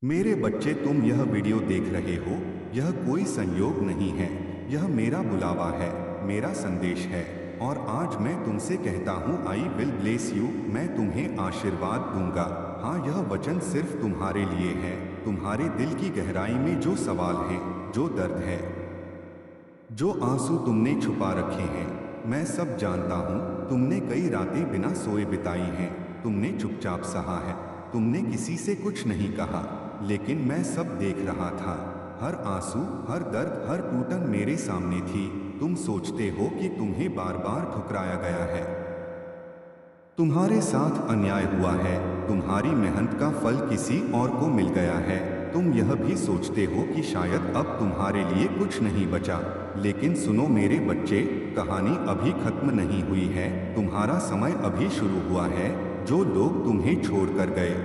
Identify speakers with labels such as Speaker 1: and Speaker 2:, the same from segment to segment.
Speaker 1: मेरे बच्चे, तुम यह वीडियो देख रहे हो, यह कोई संयोग नहीं है। यह मेरा बुलावा है, मेरा संदेश है। और आज मैं तुमसे कहता हूँ, आई विल ब्लेस यू, मैं तुम्हें आशीर्वाद दूंगा। हाँ, यह वचन सिर्फ तुम्हारे लिए है। तुम्हारे दिल की गहराई में जो सवाल हैं, जो दर्द है, जो आंसू तुमने छुपा रखे हैं, मैं सब जानता हूँ। तुमने कई रातें बिना सोए बिताई हैं। तुमने चुपचाप सहा है। तुमने किसी से कुछ नहीं कहा, लेकिन मैं सब देख रहा था। हर आंसू, हर दर्द, हर टूटन मेरे सामने थी। तुम सोचते हो कि तुम्हें बार बार ठुकराया गया है, तुम्हारे साथ अन्याय हुआ है, तुम्हारी मेहनत का फल किसी और को मिल गया है। तुम यह भी सोचते हो कि शायद अब तुम्हारे लिए कुछ नहीं बचा। लेकिन सुनो मेरे बच्चे, कहानी अभी खत्म नहीं हुई है। तुम्हारा समय अभी शुरू हुआ है। जो लोग तुम्हें छोड़कर गए,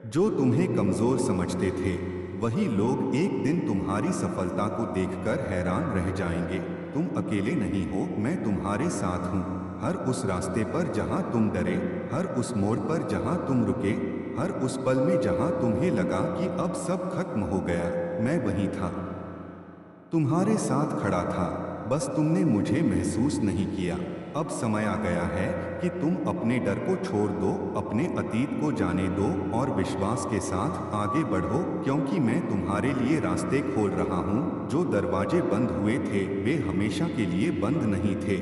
Speaker 1: जो तुम्हें कमजोर समझते थे, वही लोग एक दिन तुम्हारी सफलता को देखकर हैरान रह जाएंगे। तुम अकेले नहीं हो, मैं तुम्हारे साथ हूँ। हर उस रास्ते पर जहाँ तुम डरे, हर उस मोड़ पर जहाँ तुम रुके, हर उस पल में जहाँ तुम्हें लगा कि अब सब खत्म हो गया, मैं वहीं था, तुम्हारे साथ खड़ा था। बस तुमने मुझे महसूस नहीं किया। अब समय आ गया है कि तुम अपने डर को छोड़ दो, अपने अतीत को जाने दो और विश्वास के साथ आगे बढ़ो, क्योंकि मैं तुम्हारे लिए रास्ते खोल रहा हूँ। जो दरवाजे बंद हुए थे, वे हमेशा के लिए बंद नहीं थे।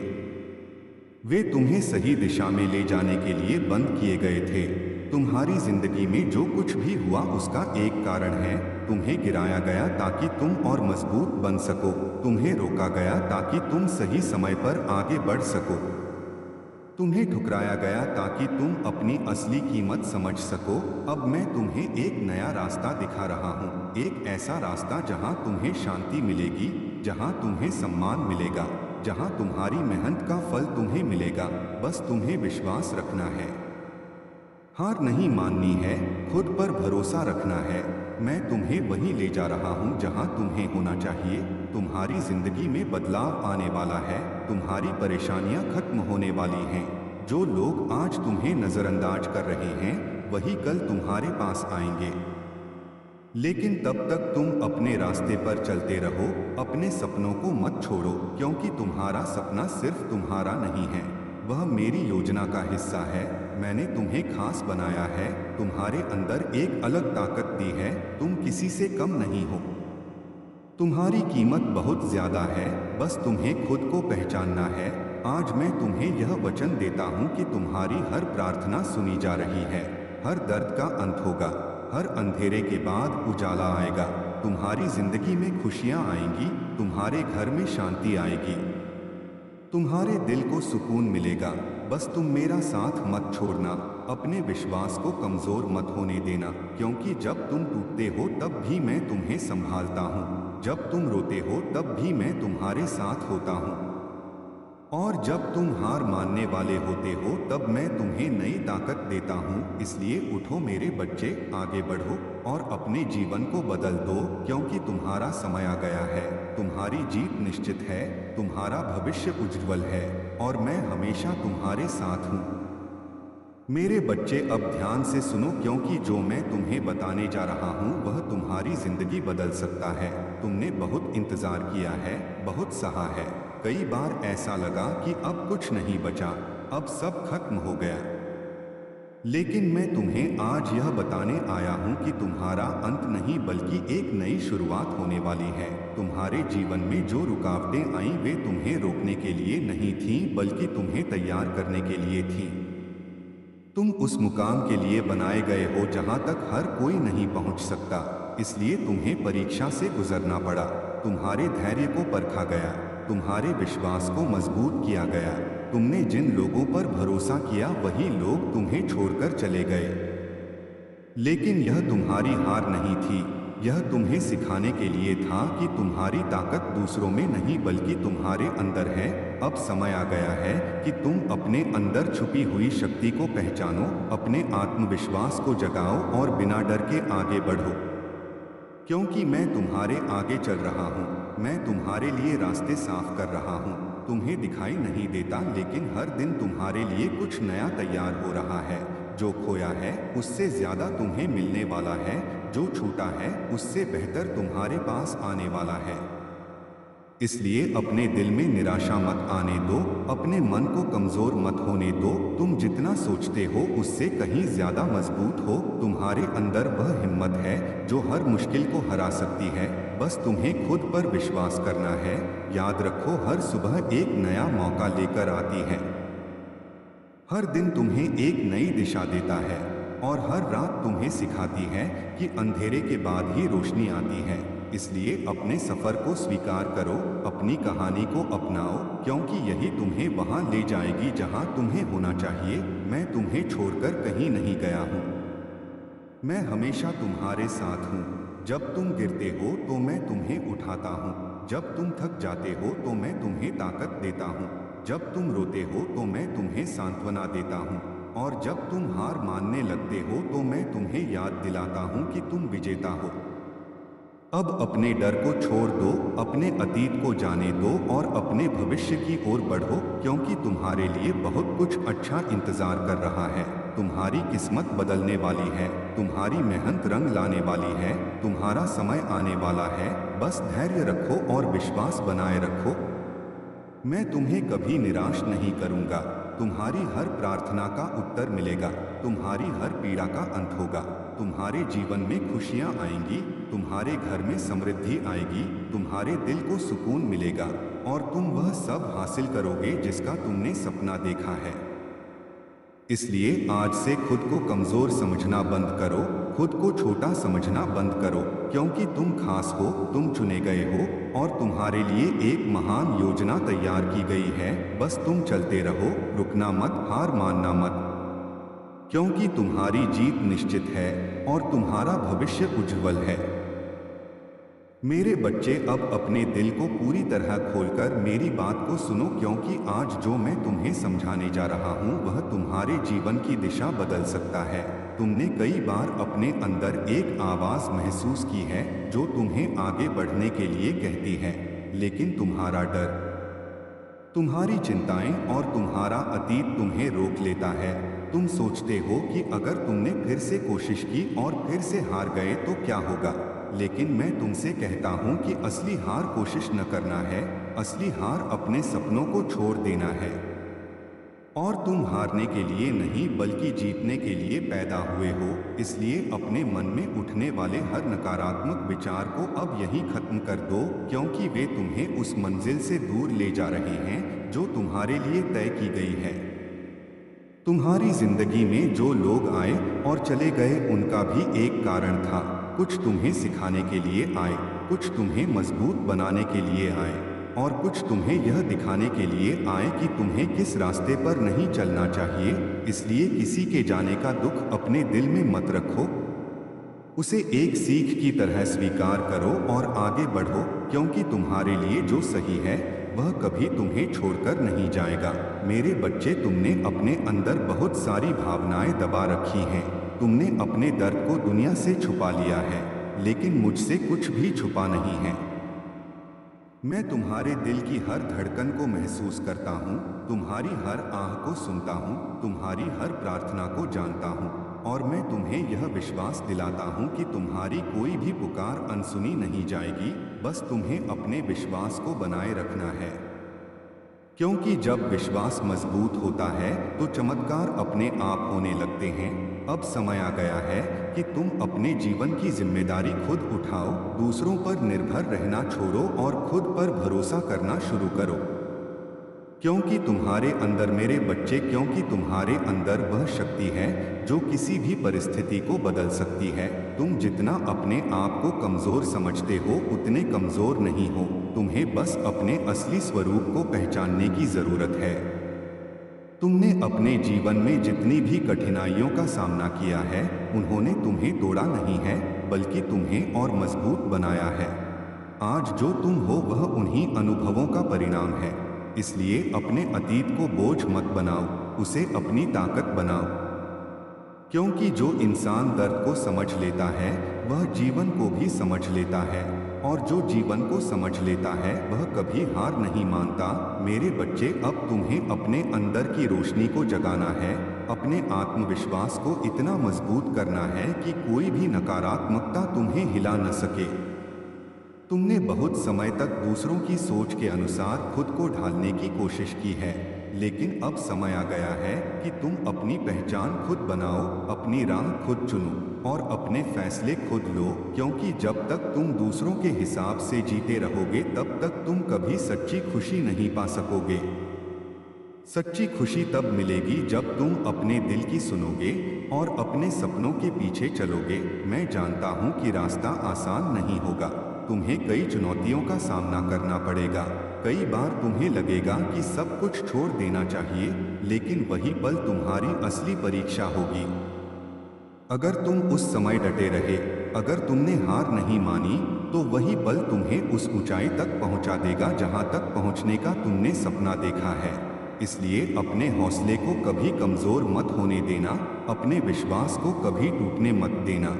Speaker 1: वे तुम्हें सही दिशा में ले जाने के लिए बंद किए गए थे। तुम्हारी जिंदगी में जो कुछ भी हुआ, उसका एक कारण है। तुम्हें गिराया गया ताकि तुम और मजबूत बन सको। तुम्हें रोका गया ताकि तुम सही समय पर आगे बढ़ सको। तुम्हें ठुकराया गया ताकि तुम अपनी असली कीमत समझ सको। अब मैं तुम्हें एक नया रास्ता दिखा रहा हूँ, एक ऐसा रास्ता जहाँ तुम्हें शांति मिलेगी, जहाँ तुम्हें सम्मान मिलेगा, जहाँ तुम्हारी मेहनत का फल तुम्हें मिलेगा। बस तुम्हें विश्वास रखना है, हार नहीं माननी है, खुद पर भरोसा रखना है। मैं तुम्हें वहीं ले जा रहा हूँ जहाँ तुम्हें होना चाहिए। तुम्हारी जिंदगी में बदलाव आने वाला है। तुम्हारी परेशानियाँ खत्म होने वाली हैं। जो लोग आज तुम्हें नजरअंदाज कर रहे हैं, वही कल तुम्हारे पास आएंगे। लेकिन तब तक तुम अपने रास्ते पर चलते रहो, अपने सपनों को मत छोड़ो, क्योंकि तुम्हारा सपना सिर्फ तुम्हारा नहीं है, वह मेरी योजना का हिस्सा है। मैंने तुम्हें खास बनाया है, तुम्हारे अंदर एक अलग ताकत दी है। तुम किसी से कम नहीं हो, तुम्हारी कीमत बहुत ज्यादा है। बस तुम्हें खुद को पहचानना है। आज मैं तुम्हें यह वचन देता हूँ कि तुम्हारी हर प्रार्थना सुनी जा रही है। हर दर्द का अंत होगा, हर अंधेरे के बाद उजाला आएगा। तुम्हारी जिंदगी में खुशियाँ आएंगी, तुम्हारे घर में शांति आएगी, तुम्हारे दिल को सुकून मिलेगा। बस तुम मेरा साथ मत छोड़ना, अपने विश्वास को कमजोर मत होने देना, क्योंकि जब तुम टूटते हो तब भी मैं तुम्हें संभालता हूँ। जब तुम रोते हो तब भी मैं तुम्हारे साथ होता हूँ। और जब तुम हार मानने वाले होते हो तब मैं तुम्हें नई ताकत देता हूँ। इसलिए उठो मेरे बच्चे, आगे बढ़ो और अपने जीवन को बदल दो, क्योंकि तुम्हारा समय आ गया है। तुम्हारी जीत निश्चित है, तुम्हारा भविष्य उज्जवल है और मैं हमेशा तुम्हारे साथ हूँ। मेरे बच्चे, अब ध्यान से सुनो, क्योंकि जो मैं तुम्हें बताने जा रहा हूँ वह तुम्हारी जिंदगी बदल सकता है। तुमने बहुत इंतजार किया है, बहुत सहा है। कई बार ऐसा लगा कि अब कुछ नहीं बचा, अब सब खत्म हो गया। लेकिन मैं तुम्हें आज यह बताने आया हूँ कि तुम्हारा अंत नहीं, बल्कि एक नई शुरुआत होने वाली है। तुम्हारे जीवन में जो रुकावटें आईं, वे तुम्हें रोकने के लिए नहीं थीं, बल्कि तुम्हें तैयार करने के लिए थीं। तुम उस मुकाम के लिए बनाए गए हो जहां तक हर कोई नहीं पहुंच सकता। इसलिए तुम्हें परीक्षा से गुजरना पड़ा। तुम्हारे धैर्य को परखा गया, तुम्हारे विश्वास को मजबूत किया गया। तुमने जिन लोगों पर भरोसा किया, वही लोग तुम्हें छोड़कर चले गए। लेकिन यह तुम्हारी हार नहीं थी, यह तुम्हें सिखाने के लिए था कि तुम्हारी ताकत दूसरों में नहीं, बल्कि तुम्हारे अंदर है। अब समय आ गया है कि तुम अपने अंदर छुपी हुई शक्ति को पहचानो, अपने आत्मविश्वास को जगाओ और बिना डर के आगे बढ़ो, क्योंकि मैं तुम्हारे आगे चल रहा हूँ। मैं तुम्हारे लिए रास्ते साफ कर रहा हूँ। तुम्हें दिखाई नहीं देता, लेकिन हर दिन तुम्हारे लिए कुछ नया तैयार हो रहा है। जो खोया है उससे ज्यादा तुम्हें मिलने वाला है। जो छूटा है उससे बेहतर तुम्हारे पास आने वाला है। इसलिए अपने दिल में निराशा मत आने दो, अपने मन को कमजोर मत होने दो। तुम जितना सोचते हो उससे कहीं ज्यादा मजबूत हो। तुम्हारे अंदर वह हिम्मत है जो हर मुश्किल को हरा सकती है। बस तुम्हें खुद पर विश्वास करना है। याद रखो, हर सुबह एक नया मौका लेकर आती है। हर दिन तुम्हें एक नई दिशा देता है और हर रात तुम्हें सिखाती है कि अंधेरे के बाद ही रोशनी आती है। इसलिए अपने सफर को स्वीकार करो, अपनी कहानी को अपनाओ, क्योंकि यही तुम्हें वहां ले जाएगी जहां तुम्हें होना चाहिए। मैं तुम्हें छोड़कर कहीं नहीं गया हूं। मैं हमेशा तुम्हारे साथ हूं। जब तुम गिरते हो तो मैं तुम्हें उठाता हूं। जब तुम थक जाते हो तो मैं तुम्हें ताकत देता हूं। जब तुम रोते हो तो मैं तुम्हें सांत्वना देता हूं। और जब तुम हार मानने लगते हो तो मैं तुम्हें याद दिलाता हूं कि तुम विजेता हो। अब अपने डर को छोड़ दो, अपने अतीत को जाने दो और अपने भविष्य की ओर बढ़ो, क्योंकि तुम्हारे लिए बहुत कुछ अच्छा इंतजार कर रहा है। तुम्हारी किस्मत बदलने वाली है, तुम्हारी मेहनत रंग लाने वाली है, तुम्हारा समय आने वाला है। बस धैर्य रखो और विश्वास बनाए रखो। मैं तुम्हें कभी निराश नहीं करूंगा। तुम्हारी हर प्रार्थना का उत्तर मिलेगा, तुम्हारी हर पीड़ा का अंत होगा। तुम्हारे जीवन में खुशियां आएंगी, तुम्हारे घर में समृद्धि आएगी, तुम्हारे दिल को सुकून मिलेगा और तुम वह सब हासिल करोगे जिसका तुमने सपना देखा है। इसलिए आज से खुद को कमजोर समझना बंद करो, खुद को छोटा समझना बंद करो, क्योंकि तुम खास हो, तुम चुने गए हो और तुम्हारे लिए एक महान योजना तैयार की गई है। बस तुम चलते रहो, रुकना मत, हार मानना मत, क्योंकि तुम्हारी जीत निश्चित है और तुम्हारा भविष्य उज्जवल है। मेरे बच्चे, अब अपने दिल को पूरी तरह खोलकर मेरी बात को सुनो, क्योंकि आज जो मैं तुम्हें समझाने जा रहा हूँ वह तुम्हारे जीवन की दिशा बदल सकता है। तुमने कई बार अपने अंदर एक आवाज महसूस की है जो तुम्हें आगे बढ़ने के लिए कहती है, लेकिन तुम्हारा डर, तुम्हारी चिंताएं और तुम्हारा अतीत तुम्हें रोक लेता है। तुम सोचते हो कि अगर तुमने फिर से कोशिश की और फिर से हार गए तो क्या होगा, लेकिन मैं तुमसे कहता हूं कि असली हार कोशिश न करना है, असली हार अपने सपनों को छोड़ देना है। और तुम हारने के लिए नहीं बल्कि जीतने के लिए पैदा हुए हो। इसलिए अपने मन में उठने वाले हर नकारात्मक विचार को अब यहीं खत्म कर दो, क्योंकि वे तुम्हें उस मंजिल से दूर ले जा रहे हैं जो तुम्हारे लिए तय की गई है। तुम्हारी जिंदगी में जो लोग आए और चले गए उनका भी एक कारण था। कुछ तुम्हें सिखाने के लिए आए, कुछ तुम्हें मजबूत बनाने के लिए आए और कुछ तुम्हें यह दिखाने के लिए आए कि तुम्हें किस रास्ते पर नहीं चलना चाहिए। इसलिए किसी के जाने का दुख अपने दिल में मत रखो, उसे एक सीख की तरह स्वीकार करो और आगे बढ़ो, क्योंकि तुम्हारे लिए जो सही है वह कभी तुम्हें छोड़कर नहीं जाएगा। मेरे बच्चे, तुमने अपने अंदर बहुत सारी भावनाएं दबा रखी हैं। तुमने अपने दर्द को दुनिया से छुपा लिया है, लेकिन मुझसे कुछ भी छुपा नहीं है। मैं तुम्हारे दिल की हर धड़कन को महसूस करता हूँ, तुम्हारी हर आह को सुनता हूँ, तुम्हारी हर प्रार्थना को जानता हूँ और मैं तुम्हें यह विश्वास दिलाता हूँ कि तुम्हारी कोई भी पुकार अनसुनी नहीं जाएगी। बस तुम्हें अपने विश्वास को बनाए रखना है, क्योंकि जब विश्वास मजबूत होता है तो चमत्कार अपने आप होने लगते हैं। अब समय आ गया है कि तुम अपने जीवन की जिम्मेदारी खुद उठाओ, दूसरों पर निर्भर रहना छोड़ो और खुद पर भरोसा करना शुरू करो, क्योंकि तुम्हारे अंदर, मेरे बच्चे, क्योंकि तुम्हारे अंदर वह शक्ति है जो किसी भी परिस्थिति को बदल सकती है। तुम जितना अपने आप को कमजोर समझते हो उतने कमजोर नहीं हो। तुम्हें बस अपने असली स्वरूप को पहचानने की जरूरत है। तुमने अपने जीवन में जितनी भी कठिनाइयों का सामना किया है उन्होंने तुम्हें तोड़ा नहीं है बल्कि तुम्हें और मजबूत बनाया है। आज जो तुम हो वह उन्हीं अनुभवों का परिणाम है। इसलिए अपने अतीत को बोझ मत बनाओ, उसे अपनी ताकत बनाओ, क्योंकि जो इंसान दर्द को समझ लेता है वह जीवन को भी समझ लेता है और जो जीवन को समझ लेता है वह कभी हार नहीं मानता। मेरे बच्चे, अब तुम्हें अपने अंदर की रोशनी को जगाना है, अपने आत्मविश्वास को इतना मजबूत करना है कि कोई भी नकारात्मकता तुम्हें हिला न सके। तुमने बहुत समय तक दूसरों की सोच के अनुसार खुद को ढालने की कोशिश की है, लेकिन अब समय आ गया है कि तुम अपनी पहचान खुद बनाओ, अपनी राह खुद चुनो और अपने फैसले खुद लो, क्योंकि जब तक तुम दूसरों के हिसाब से जीते रहोगे तब तक तुम कभी सच्ची खुशी नहीं पा सकोगे। सच्ची खुशी तब मिलेगी जब तुम अपने दिल की सुनोगे और अपने सपनों के पीछे चलोगे। मैं जानता हूँ कि रास्ता आसान नहीं होगा, तुम्हें कई चुनौतियों का सामना करना पड़ेगा। कई बार तुम्हें लगेगा कि सब कुछ छोड़ देना चाहिए, लेकिन वही पल तुम्हारी असली परीक्षा होगी। अगर तुम उस समय डटे रहे, अगर तुमने हार नहीं मानी, तो वही पल तुम्हें उस ऊंचाई तक पहुंचा देगा जहां तक पहुंचने का तुमने सपना देखा है। इसलिए अपने हौसले को कभी कमजोर मत होने देना, अपने विश्वास को कभी टूटने मत देना,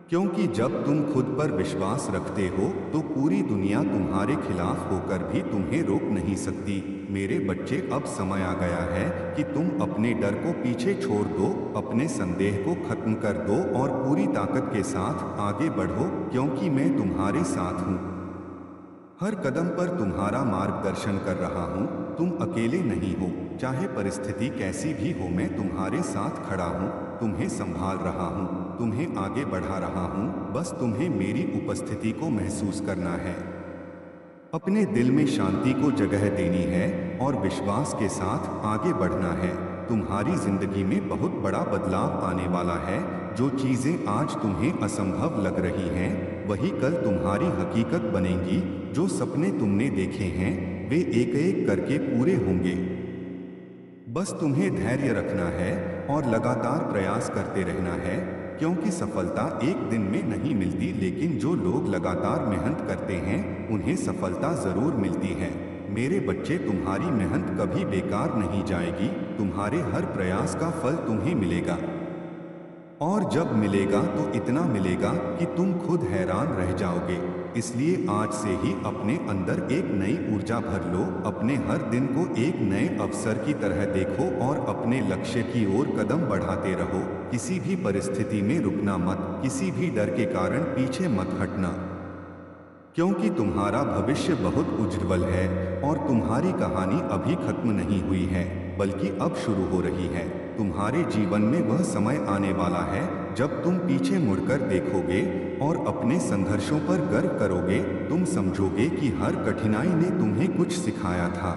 Speaker 1: क्योंकि जब तुम खुद पर विश्वास रखते हो तो पूरी दुनिया तुम्हारे खिलाफ होकर भी तुम्हें रोक नहीं सकती। मेरे बच्चे, अब समय आ गया है कि तुम अपने डर को पीछे छोड़ दो, अपने संदेह को खत्म कर दो और पूरी ताकत के साथ आगे बढ़ो, क्योंकि मैं तुम्हारे साथ हूँ। हर कदम पर तुम्हारा मार्गदर्शन कर रहा हूँ, तुम अकेले नहीं हो। चाहे परिस्थिति कैसी भी हो, मैं तुम्हारे साथ खड़ा हूँ, तुम्हें संभाल रहा हूँ, तुम्हें आगे बढ़ा रहा हूँ। बस तुम्हें मेरी उपस्थिति को महसूस करना है, अपने दिल में शांति को जगह देनी है और विश्वास के साथ आगे बढ़ना है। तुम्हारी जिंदगी में बहुत बड़ा बदलाव आने वाला है। जो चीजें आज तुम्हें असंभव लग रही हैं, वही कल तुम्हारी हकीकत बनेंगी। जो सपने तुमने देखे हैं, वे एक एक करके पूरे होंगे। बस तुम्हें धैर्य रखना है और लगातार प्रयास करते रहना है, क्योंकि सफलता एक दिन में नहीं मिलती, लेकिन जो लोग लगातार मेहनत करते हैं उन्हें सफलता जरूर मिलती है। मेरे बच्चे, तुम्हारी मेहनत कभी बेकार नहीं जाएगी, तुम्हारे हर प्रयास का फल तुम्हें मिलेगा, और जब मिलेगा तो इतना मिलेगा कि तुम खुद हैरान रह जाओगे। इसलिए आज से ही अपने अंदर एक नई ऊर्जा भर लो, अपने हर दिन को एक नए अवसर की तरह देखो और अपने लक्ष्य की ओर कदम बढ़ाते रहो। किसी भी परिस्थिति में रुकना मत, किसी भी डर के कारण पीछे मत हटना, क्योंकि तुम्हारा भविष्य बहुत उज्ज्वल है और तुम्हारी कहानी अभी खत्म नहीं हुई है, बल्कि अब शुरू हो रही है। तुम्हारे जीवन में वह समय आने वाला है जब तुम पीछे मुड़कर देखोगे और अपने संघर्षों पर गर्व करोगे। तुम समझोगे कि हर कठिनाई ने तुम्हें कुछ सिखाया था,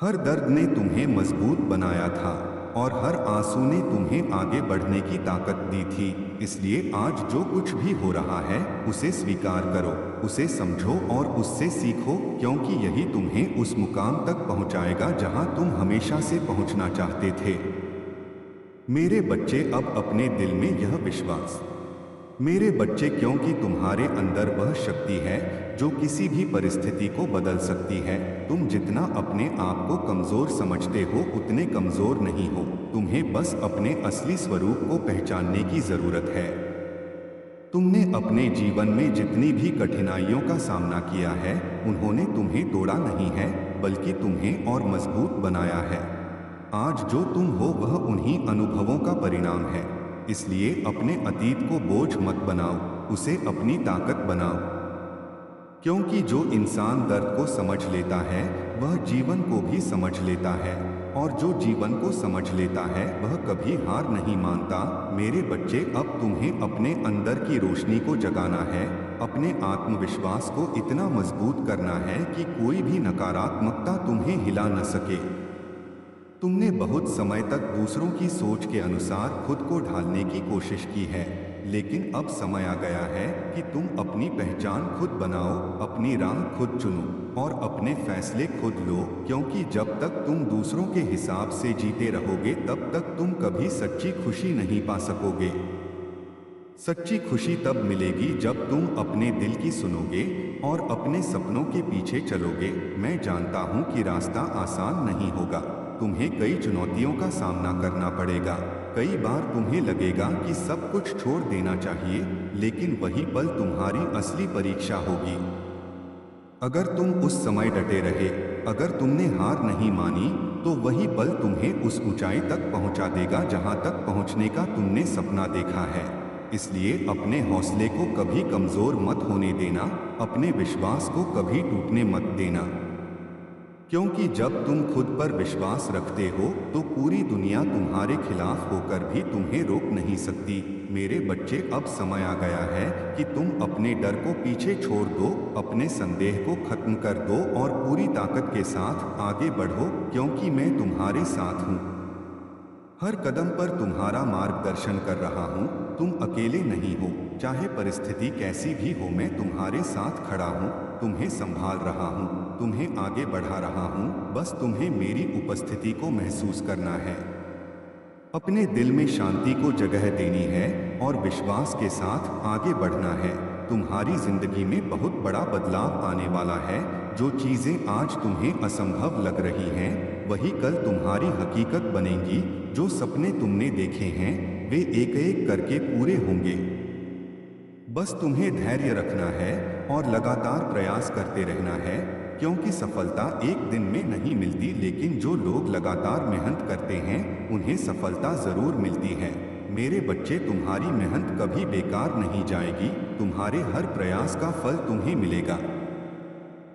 Speaker 1: हर दर्द ने तुम्हें मजबूत बनाया था और हर आंसू ने तुम्हें आगे बढ़ने की ताकत दी थी। इसलिए आज जो कुछ भी हो रहा है उसे स्वीकार करो, उसे समझो और उससे सीखो, क्योंकि यही तुम्हें उस मुकाम तक पहुंचाएगा जहां तुम हमेशा से पहुंचना चाहते थे। मेरे बच्चे, अब अपने दिल में यह विश्वास, मेरे बच्चे, क्योंकि तुम्हारे अंदर वह शक्ति है जो किसी भी परिस्थिति को बदल सकती है। तुम जितना अपने आप को कमजोर समझते हो उतने कमजोर नहीं हो। तुम्हें बस अपने असली स्वरूप को पहचानने की जरूरत है। तुमने अपने जीवन में जितनी भी कठिनाइयों का सामना किया है, उन्होंने तुम्हें तोड़ा नहीं है, बल्कि तुम्हें और मजबूत बनाया है। आज जो तुम हो वह उन्हीं अनुभवों का परिणाम है। इसलिए अपने अतीत को बोझ मत बनाओ, उसे अपनी ताकत बनाओ, क्योंकि जो इंसान दर्द को समझ लेता है वह जीवन को भी समझ लेता है, और जो जीवन को समझ लेता है वह कभी हार नहीं मानता। मेरे बच्चे, अब तुम्हें अपने अंदर की रोशनी को जगाना है, अपने आत्मविश्वास को इतना मजबूत करना है कि कोई भी नकारात्मकता तुम्हें हिला न सके। तुमने बहुत समय तक दूसरों की सोच के अनुसार खुद को ढालने की कोशिश की है, लेकिन अब समय आ गया है कि तुम अपनी पहचान खुद बनाओ, अपनी राह खुद चुनो और अपने फैसले खुद लो, क्योंकि जब तक तुम दूसरों के हिसाब से जीते रहोगे तब तक तुम कभी सच्ची खुशी नहीं पा सकोगे। सच्ची खुशी तब मिलेगी जब तुम अपने दिल की सुनोगे और अपने सपनों के पीछे चलोगे। मैं जानता हूँ कि रास्ता आसान नहीं होगा, तुम्हें कई चुनौतियों का सामना करना पड़ेगा। कई बार तुम्हें लगेगा कि सब कुछ छोड़ देना चाहिए, लेकिन वही पल तुम्हारी असली परीक्षा होगी। अगर तुम उस समय डटे रहे, अगर तुमने हार नहीं मानी, तो वही पल तुम्हें उस ऊंचाई तक पहुंचा देगा जहां तक पहुंचने का तुमने सपना देखा है। इसलिए अपने हौसले को कभी कमजोर मत होने देना, अपने विश्वास को कभी टूटने मत देना। क्योंकि जब तुम खुद पर विश्वास रखते हो तो पूरी दुनिया तुम्हारे खिलाफ होकर भी तुम्हें रोक नहीं सकती। मेरे बच्चे, अब समय आ गया है कि तुम अपने डर को पीछे छोड़ दो, अपने संदेह को खत्म कर दो और पूरी ताकत के साथ आगे बढ़ो, क्योंकि मैं तुम्हारे साथ हूँ। हर कदम पर तुम्हारा मार्गदर्शन कर रहा हूँ। तुम अकेले नहीं हो, चाहे परिस्थिति कैसी भी हो, मैं तुम्हारे साथ खड़ा हूँ, तुम्हें संभाल रहा हूँ, तुम्हें आगे बढ़ा रहा हूँ। बस तुम्हें मेरी उपस्थिति को महसूस करना है, अपने दिल में शांति को जगह देनी है और विश्वास के साथ आगे बढ़ना है। तुम्हारी जिंदगी में बहुत बड़ा बदलाव आने वाला है। जो चीजें आज तुम्हें असंभव लग रही हैं, वही कल तुम्हारी हकीकत बनेंगी। जो सपने तुमने देखे हैं, वे एक एक करके पूरे होंगे। बस तुम्हें धैर्य रखना है और लगातार प्रयास करते रहना है, क्योंकि सफलता एक दिन में नहीं मिलती, लेकिन जो लोग लगातार मेहनत करते हैं उन्हें सफलता जरूर मिलती है। मेरे बच्चे, तुम्हारी मेहनत कभी बेकार नहीं जाएगी। तुम्हारे हर प्रयास का फल तुम्हें मिलेगा,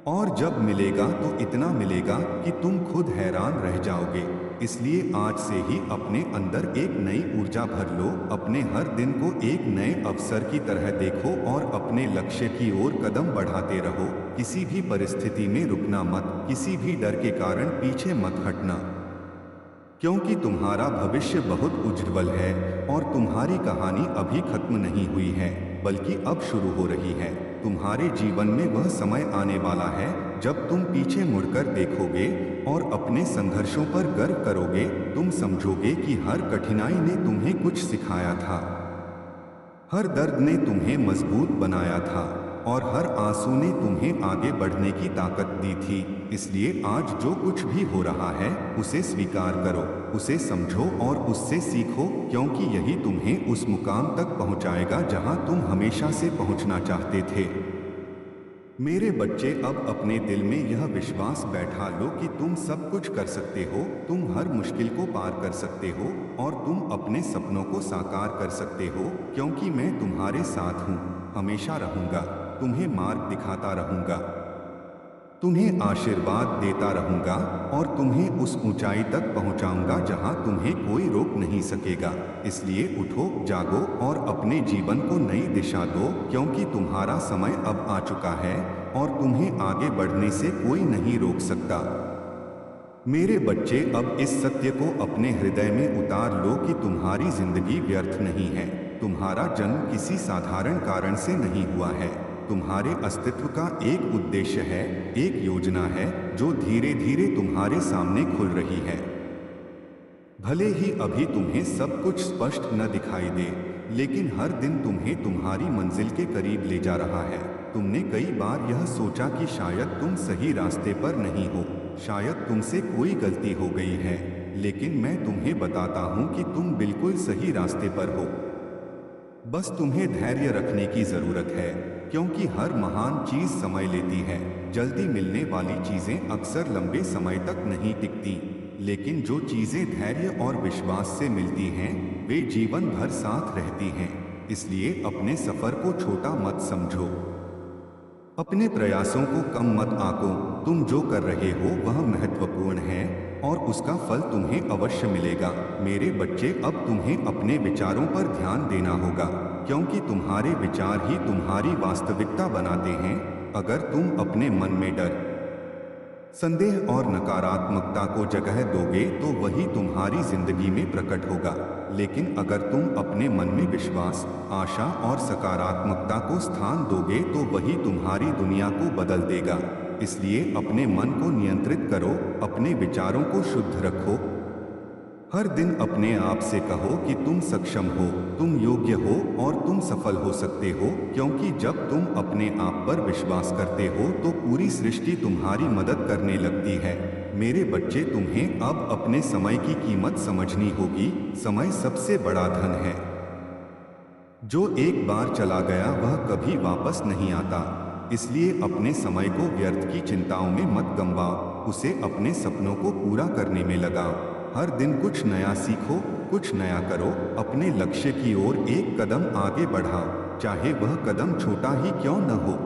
Speaker 1: और जब मिलेगा तो इतना मिलेगा कि तुम खुद हैरान रह जाओगे। इसलिए आज से ही अपने अंदर एक नई ऊर्जा भर लो, अपने हर दिन को एक नए अवसर की तरह देखो और अपने लक्ष्य की ओर कदम बढ़ाते रहो। किसी भी परिस्थिति में रुकना मत, किसी भी डर के कारण पीछे मत हटना, क्योंकि तुम्हारा भविष्य बहुत उज्ज्वल है और तुम्हारी कहानी अभी खत्म नहीं हुई है, बल्कि अब शुरू हो रही है। तुम्हारे जीवन में वह समय आने वाला है जब तुम पीछे मुड़कर देखोगे और अपने संघर्षों पर गर्व करोगे। तुम समझोगे कि हर कठिनाई ने तुम्हें कुछ सिखाया था, हर दर्द ने तुम्हें मजबूत बनाया था और हर आंसू ने तुम्हें आगे बढ़ने की ताकत दी थी। इसलिए आज जो कुछ भी हो रहा है उसे स्वीकार करो, उसे समझो और उससे सीखो, क्योंकि यही तुम्हें उस मुकाम तक पहुंचाएगा जहां तुम हमेशा से पहुंचना चाहते थे। मेरे बच्चे, अब अपने दिल में यह विश्वास बैठा लो कि तुम सब कुछ कर सकते हो, तुम हर मुश्किल को पार कर सकते हो और तुम अपने सपनों को साकार कर सकते हो, क्योंकि मैं तुम्हारे साथ हूँ, हमेशा रहूँगा, तुम्हें मार्ग दिखाता रहूँगा, तुम्हें आशीर्वाद देता रहूँगा और तुम्हें उस ऊंचाई तक पहुँचाऊँगा जहाँ तुम्हें कोई रोक नहीं सकेगा। इसलिए उठो, जागो और अपने जीवन को नई दिशा दो, क्योंकि तुम्हारा समय अब आ चुका है और तुम्हें आगे बढ़ने से कोई नहीं रोक सकता। मेरे बच्चे, अब इस सत्य को अपने हृदय में उतार लो कि तुम्हारी जिंदगी व्यर्थ नहीं है। तुम्हारा जन्म किसी साधारण कारण से नहीं हुआ है। तुम्हारे अस्तित्व का एक उद्देश्य है, एक योजना है जो धीरे धीरे तुम्हारे सामने खुल रही है। भले ही अभी तुम्हें सब कुछ स्पष्ट न दिखाई दे, लेकिन हर दिन तुम्हें तुम्हारी मंजिल के करीब ले जा रहा है। तुमने कई बार यह सोचा कि शायद तुम सही रास्ते पर नहीं हो, शायद तुमसे कोई गलती हो गई है, लेकिन मैं तुम्हें बताता हूं कि तुम बिल्कुल सही रास्ते पर हो। बस तुम्हें धैर्य रखने की जरूरत है, क्योंकि हर महान चीज समय लेती है। जल्दी मिलने वाली चीजें अक्सर लंबे समय तक नहीं टिकती, लेकिन जो चीजें धैर्य और विश्वास से मिलती हैं, वे जीवन भर साथ रहती हैं। इसलिए अपने सफर को छोटा मत समझो, अपने प्रयासों को कम मत आंको। तुम जो कर रहे हो वह महत्वपूर्ण है और उसका फल तुम्हें अवश्य मिलेगा। मेरे बच्चे, अब तुम्हें अपने विचारों पर ध्यान देना होगा, क्योंकि तुम्हारे विचार ही तुम्हारी वास्तविकता बनाते हैं। अगर तुम अपने मन में डर, संदेह और नकारात्मकता को जगह दोगे तो वही तुम्हारी जिंदगी में प्रकट होगा। लेकिन अगर तुम अपने मन में विश्वास, आशा और सकारात्मकता को स्थान दोगे तो वही तुम्हारी दुनिया को बदल देगा। इसलिए अपने मन को नियंत्रित करो, अपने विचारों को शुद्ध रखो। हर दिन अपने आप से कहो कि तुम सक्षम हो, तुम योग्य हो और तुम सफल हो सकते हो, क्योंकि जब तुम अपने आप पर विश्वास करते हो तो पूरी सृष्टि तुम्हारी मदद करने लगती है। मेरे बच्चे, तुम्हें अब अपने समय की कीमत समझनी होगी। समय सबसे बड़ा धन है, जो एक बार चला गया वह कभी वापस नहीं आता। इसलिए अपने समय को व्यर्थ की चिंताओं में मत गंवाओ। उसे अपने सपनों को पूरा करने में लगाओ। हर दिन कुछ नया सीखो, कुछ नया करो, अपने लक्ष्य की ओर एक कदम आगे बढ़ाओ, चाहे वह कदम छोटा ही क्यों न हो,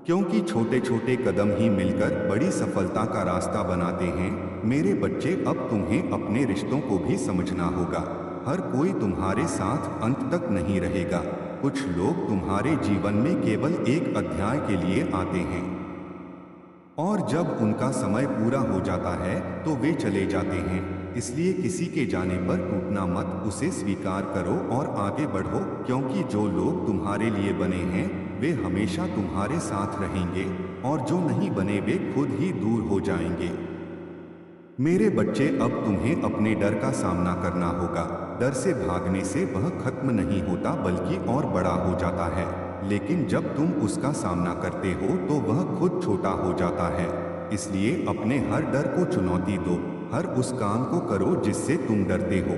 Speaker 1: क्योंकि छोटे छोटे कदम ही मिलकर बड़ी सफलता का रास्ता बनाते हैं। मेरे बच्चे, अब तुम्हें अपने रिश्तों को भी समझना होगा। हर कोई तुम्हारे साथ अंत तक नहीं रहेगा। कुछ लोग तुम्हारे जीवन में केवल एक अध्याय के लिए आते हैं और जब उनका समय पूरा हो जाता है तो वे चले जाते हैं। इसलिए किसी के जाने पर टूटना मत, उसे स्वीकार करो और आगे बढ़ो, क्योंकि जो लोग तुम्हारे लिए बने हैं वे हमेशा तुम्हारे साथ रहेंगे और जो नहीं बने वे खुद ही दूर हो जाएंगे। मेरे बच्चे, अब तुम्हें अपने डर का सामना करना होगा। डर से भागने से वह खत्म नहीं होता बल्कि और बड़ा हो जाता है, लेकिन जब तुम उसका सामना करते हो तो वह खुद छोटा हो जाता है। इसलिए अपने हर डर को चुनौती दो, हर उस काम को करो जिससे तुम डरते हो,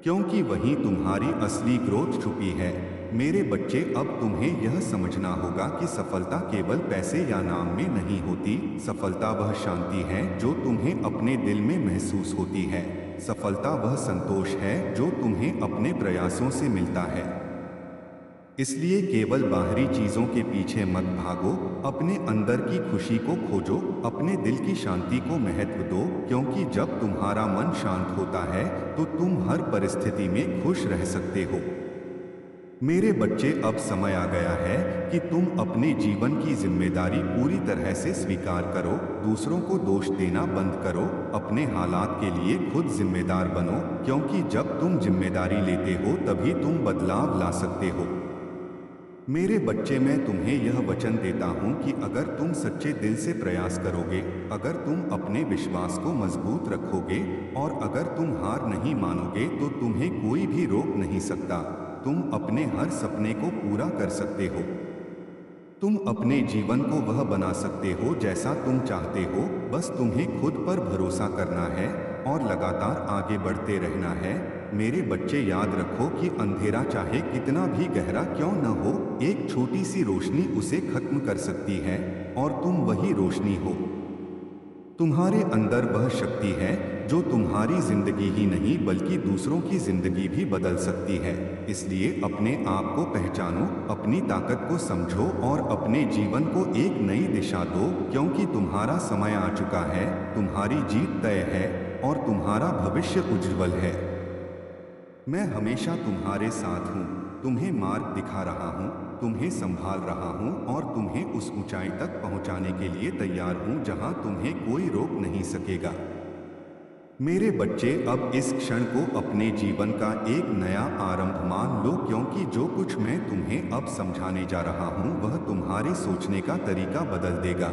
Speaker 1: क्योंकि वहीं तुम्हारी असली ग्रोथ छुपी है। मेरे बच्चे, अब तुम्हें यह समझना होगा कि सफलता केवल पैसे या नाम में नहीं होती। सफलता वह शांति है जो तुम्हें अपने दिल में महसूस होती है। सफलता वह संतोष है जो तुम्हें अपने प्रयासों से मिलता है। इसलिए केवल बाहरी चीजों के पीछे मत भागो, अपने अंदर की खुशी को खोजो, अपने दिल की शांति को महत्व दो, क्योंकि जब तुम्हारा मन शांत होता है तो तुम हर परिस्थिति में खुश रह सकते हो। मेरे बच्चे, अब समय आ गया है कि तुम अपने जीवन की जिम्मेदारी पूरी तरह से स्वीकार करो। दूसरों को दोष देना बंद करो, अपने हालात के लिए खुद जिम्मेदार बनो, क्योंकि जब तुम जिम्मेदारी लेते हो तभी तुम बदलाव ला सकते हो। मेरे बच्चे, मैं तुम्हें यह वचन देता हूँ कि अगर तुम सच्चे दिल से प्रयास करोगे, अगर तुम अपने विश्वास को मजबूत रखोगे और अगर तुम हार नहीं मानोगे तो तुम्हें कोई भी रोक नहीं सकता। तुम अपने हर सपने को पूरा कर सकते हो। तुम अपने जीवन को वह बना सकते हो जैसा तुम चाहते हो। बस तुम्हें खुद पर भरोसा करना है और लगातार आगे बढ़ते रहना है। मेरे बच्चे, याद रखो कि अंधेरा चाहे कितना भी गहरा क्यों न हो, एक छोटी सी रोशनी उसे खत्म कर सकती है और तुम वही रोशनी हो। तुम्हारे अंदर वह शक्ति है जो तुम्हारी जिंदगी ही नहीं बल्कि दूसरों की जिंदगी भी बदल सकती है। इसलिए अपने आप को पहचानो, अपनी ताकत को समझो और अपने जीवन को एक नई दिशा दो, क्योंकि तुम्हारा समय आ चुका है, तुम्हारी जीत तय है और तुम्हारा भविष्य उज्जवल है। मैं हमेशा तुम्हारे साथ हूँ, तुम्हें मार्ग दिखा रहा हूँ, तुम्हें संभाल रहा हूँ और तुम्हें उस ऊंचाई तक पहुँचाने के लिए तैयार हूँ जहाँ तुम्हें कोई रोक नहीं सकेगा। मेरे बच्चे, अब इस क्षण को अपने जीवन का एक नया आरंभ मान लो, क्योंकि जो कुछ मैं तुम्हें अब समझाने जा रहा हूँ वह तुम्हारे सोचने का तरीका बदल देगा।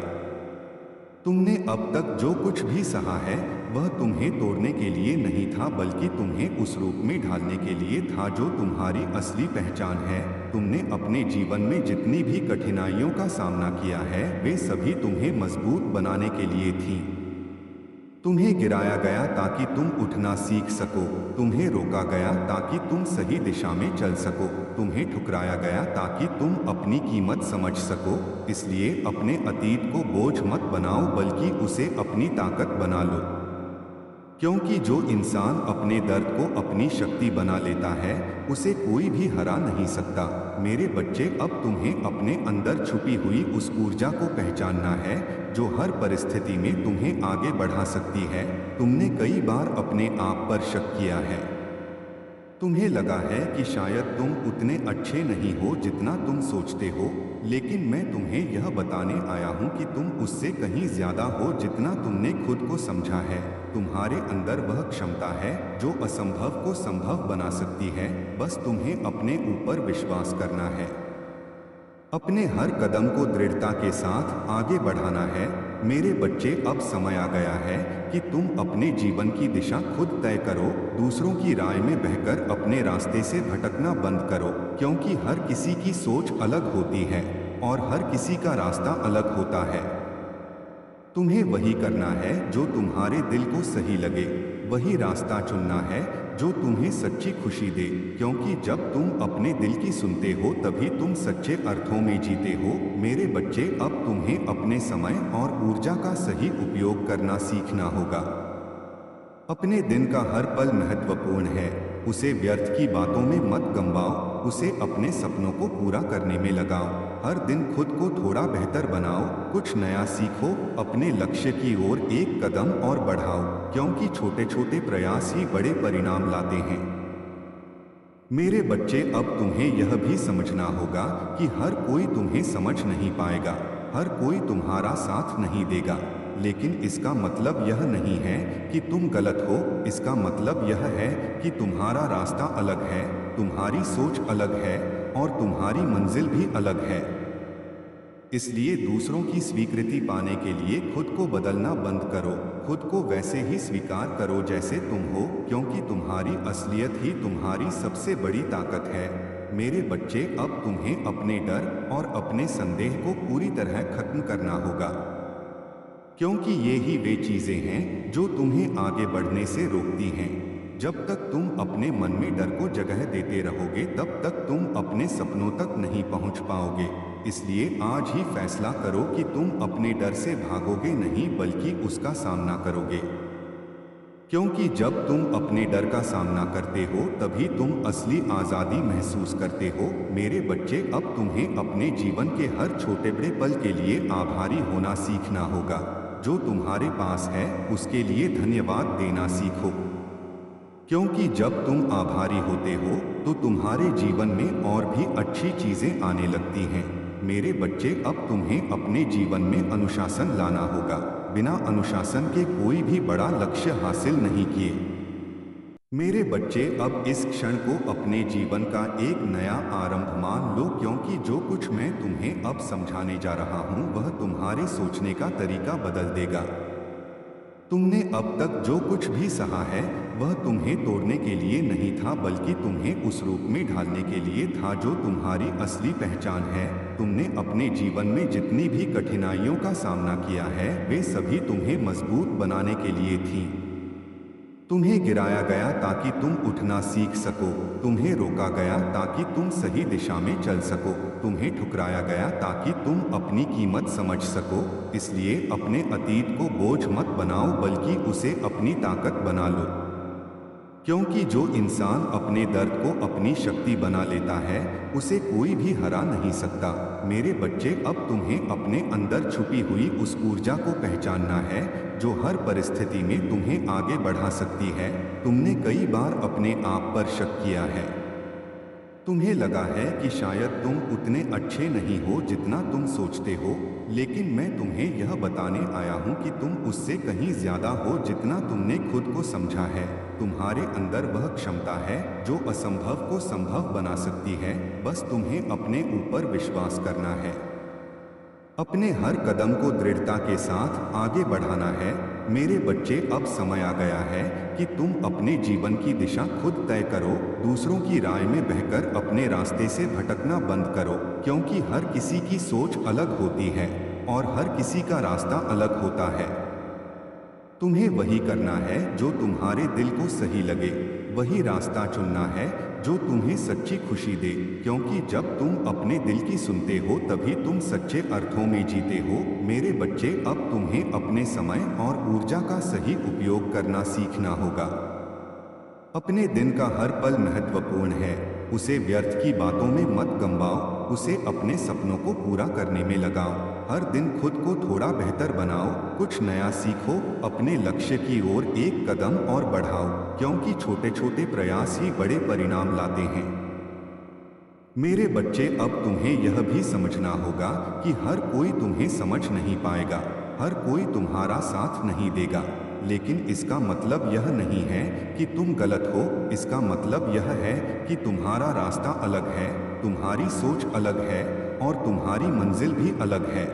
Speaker 1: तुमने अब तक जो कुछ भी सहा है वह तुम्हें तोड़ने के लिए नहीं था बल्कि तुम्हें उस रूप में ढालने के लिए था जो तुम्हारी असली पहचान है। तुमने अपने जीवन में जितनी भी कठिनाइयों का सामना किया है वे सभी तुम्हें मजबूत बनाने के लिए थी। तुम्हें गिराया गया ताकि तुम उठना सीख सको, तुम्हें रोका गया ताकि तुम सही दिशा में चल सको, तुम्हें ठुकराया गया ताकि तुम अपनी कीमत समझ सको। इसलिए अपने अतीत को बोझ मत बनाओ बल्कि उसे अपनी ताकत बना लो, क्योंकि जो इंसान अपने दर्द को अपनी शक्ति बना लेता है उसे कोई भी हरा नहीं सकता। मेरे बच्चे, अब तुम्हें अपने अंदर छुपी हुई उस ऊर्जा को पहचानना है जो हर परिस्थिति में तुम्हें आगे बढ़ा सकती है। तुमने कई बार अपने आप पर शक किया है, तुम्हें लगा है कि शायद तुम उतने अच्छे नहीं हो जितना तुम सोचते हो, लेकिन मैं तुम्हें यह बताने आया हूँ कि तुम उससे कहीं ज्यादा हो जितना तुमने खुद को समझा है। तुम्हारे अंदर वह क्षमता है जो असंभव को संभव बना सकती है, बस तुम्हें अपने ऊपर विश्वास करना है। अपने हर कदम को दृढ़ता के साथ आगे बढ़ाना है। मेरे बच्चे, अब समय आ गया है कि तुम अपने जीवन की दिशा खुद तय करो। दूसरों की राय में बहकर अपने रास्ते से भटकना बंद करो, क्योंकि हर किसी की सोच अलग होती है और हर किसी का रास्ता अलग होता है। तुम्हें वही करना है जो तुम्हारे दिल को सही लगे, वही रास्ता चुनना है जो तुम्हें सच्ची खुशी दे, क्योंकि जब तुम अपने दिल की सुनते हो तभी तुम सच्चे अर्थों में जीते हो। मेरे बच्चे, अब तुम्हें अपने समय और ऊर्जा का सही उपयोग करना सीखना होगा। अपने दिन का हर पल महत्वपूर्ण है, उसे व्यर्थ की बातों में मत गंवाओ, उसे अपने सपनों को पूरा करने में लगाओ। हर दिन खुद को थोड़ा बेहतर बनाओ, कुछ नया सीखो, अपने लक्ष्य की ओर एक कदम और बढ़ाओ, क्योंकि छोटे छोटे प्रयास ही बड़े परिणाम लाते हैं। मेरे बच्चे, अब तुम्हें यह भी समझना होगा कि हर कोई तुम्हें समझ नहीं पाएगा, हर कोई तुम्हारा साथ नहीं देगा, लेकिन इसका मतलब यह नहीं है कि तुम गलत हो। इसका मतलब यह है कि तुम्हारा रास्ता अलग है, तुम्हारी सोच अलग है और तुम्हारी मंजिल भी अलग है। इसलिए दूसरों की स्वीकृति पाने के लिए खुद को बदलना बंद करो, खुद को वैसे ही स्वीकार करो जैसे तुम हो, क्योंकि तुम्हारी असलियत ही तुम्हारी सबसे बड़ी ताकत है। मेरे बच्चे, अब तुम्हें अपने डर और अपने संदेह को पूरी तरह खत्म करना होगा, क्योंकि ये ही वे चीजें हैं जो तुम्हें आगे बढ़ने से रोकती हैं। जब तक तुम अपने मन में डर को जगह देते रहोगे तब तक तुम अपने सपनों तक नहीं पहुंच पाओगे। इसलिए आज ही फैसला करो कि तुम अपने डर से भागोगे नहीं बल्कि उसका सामना करोगे, क्योंकि जब तुम अपने डर का सामना करते हो तभी तुम असली आज़ादी महसूस करते हो। मेरे बच्चे, अब तुम्हें अपने जीवन के हर छोटे बड़े पल के लिए आभारी होना सीखना होगा। जो तुम्हारे पास है उसके लिए धन्यवाद देना सीखो, क्योंकि जब तुम आभारी होते हो तो तुम्हारे जीवन में और भी अच्छी चीजें आने लगती हैं। मेरे बच्चे, अब तुम्हें अपने जीवन में अनुशासन लाना होगा। बिना अनुशासन के कोई भी बड़ा लक्ष्य हासिल नहीं किए। मेरे बच्चे, अब इस क्षण को अपने जीवन का एक नया आरंभ मान लो, क्योंकि जो कुछ मैं तुम्हें अब समझाने जा रहा हूं वह तुम्हारे सोचने का तरीका बदल देगा। तुमने अब तक जो कुछ भी सहा है वह तुम्हें तोड़ने के लिए नहीं था बल्कि तुम्हें उस रूप में ढालने के लिए था जो तुम्हारी असली पहचान है। तुमने अपने जीवन में जितनी भी कठिनाइयों का सामना किया है वे सभी तुम्हें मजबूत बनाने के लिए थी। तुम्हें गिराया गया ताकि तुम उठना सीख सको, तुम्हें रोका गया ताकि तुम सही दिशा में चल सको, तुम्हें ठुकराया गया ताकि तुम अपनी कीमत समझ सको। इसलिए अपने अतीत को बोझ मत बनाओ बल्कि उसे अपनी ताकत बना लो, क्योंकि जो इंसान अपने दर्द को अपनी शक्ति बना लेता है उसे कोई भी हरा नहीं सकता। मेरे बच्चे, अब तुम्हें अपने अंदर छुपी हुई उस ऊर्जा को पहचानना है जो हर परिस्थिति में तुम्हें आगे बढ़ा सकती है। तुमने कई बार अपने आप पर शक किया है, तुम्हें लगा है कि शायद तुम उतने अच्छे नहीं हो जितना तुम सोचते हो, लेकिन मैं तुम्हें यह बताने आया हूं कि तुम उससे कहीं ज्यादा हो जितना तुमने खुद को समझा है। तुम्हारे अंदर वह क्षमता है जो असंभव को संभव बना सकती है, बस तुम्हें अपने ऊपर विश्वास करना है। अपने हर कदम को दृढ़ता के साथ आगे बढ़ाना है। मेरे बच्चे, अब समय आ गया है कि तुम अपने जीवन की दिशा खुद तय करो, दूसरों की राय में बहकर अपने रास्ते से भटकना बंद करो, क्योंकि हर किसी की सोच अलग होती है और हर किसी का रास्ता अलग होता है। तुम्हें वही करना है जो तुम्हारे दिल को सही लगे, वही रास्ता चुनना है जो तुम्हें सच्ची खुशी दे, क्योंकि जब तुम अपने दिल की सुनते हो तभी तुम सच्चे अर्थों में जीते हो। मेरे बच्चे, अब तुम्हें अपने समय और ऊर्जा का सही उपयोग करना सीखना होगा। अपने दिन का हर पल महत्वपूर्ण है, उसे व्यर्थ की बातों में मत गंवाओ, उसे अपने सपनों को पूरा करने में लगाओ। हर दिन खुद को थोड़ा बेहतर बनाओ, कुछ नया सीखो, अपने लक्ष्य की ओर एक कदम और बढ़ाओ, क्योंकि छोटे छोटे प्रयास ही बड़े परिणाम लाते हैं। मेरे बच्चे, अब तुम्हें यह भी समझना होगा कि हर कोई तुम्हें समझ नहीं पाएगा, हर कोई तुम्हारा साथ नहीं देगा, लेकिन इसका मतलब यह नहीं है कि तुम गलत हो। इसका मतलब यह है कि तुम्हारा रास्ता अलग है, तुम्हारी सोच अलग है और तुम्हारी मंजिल भी अलग है।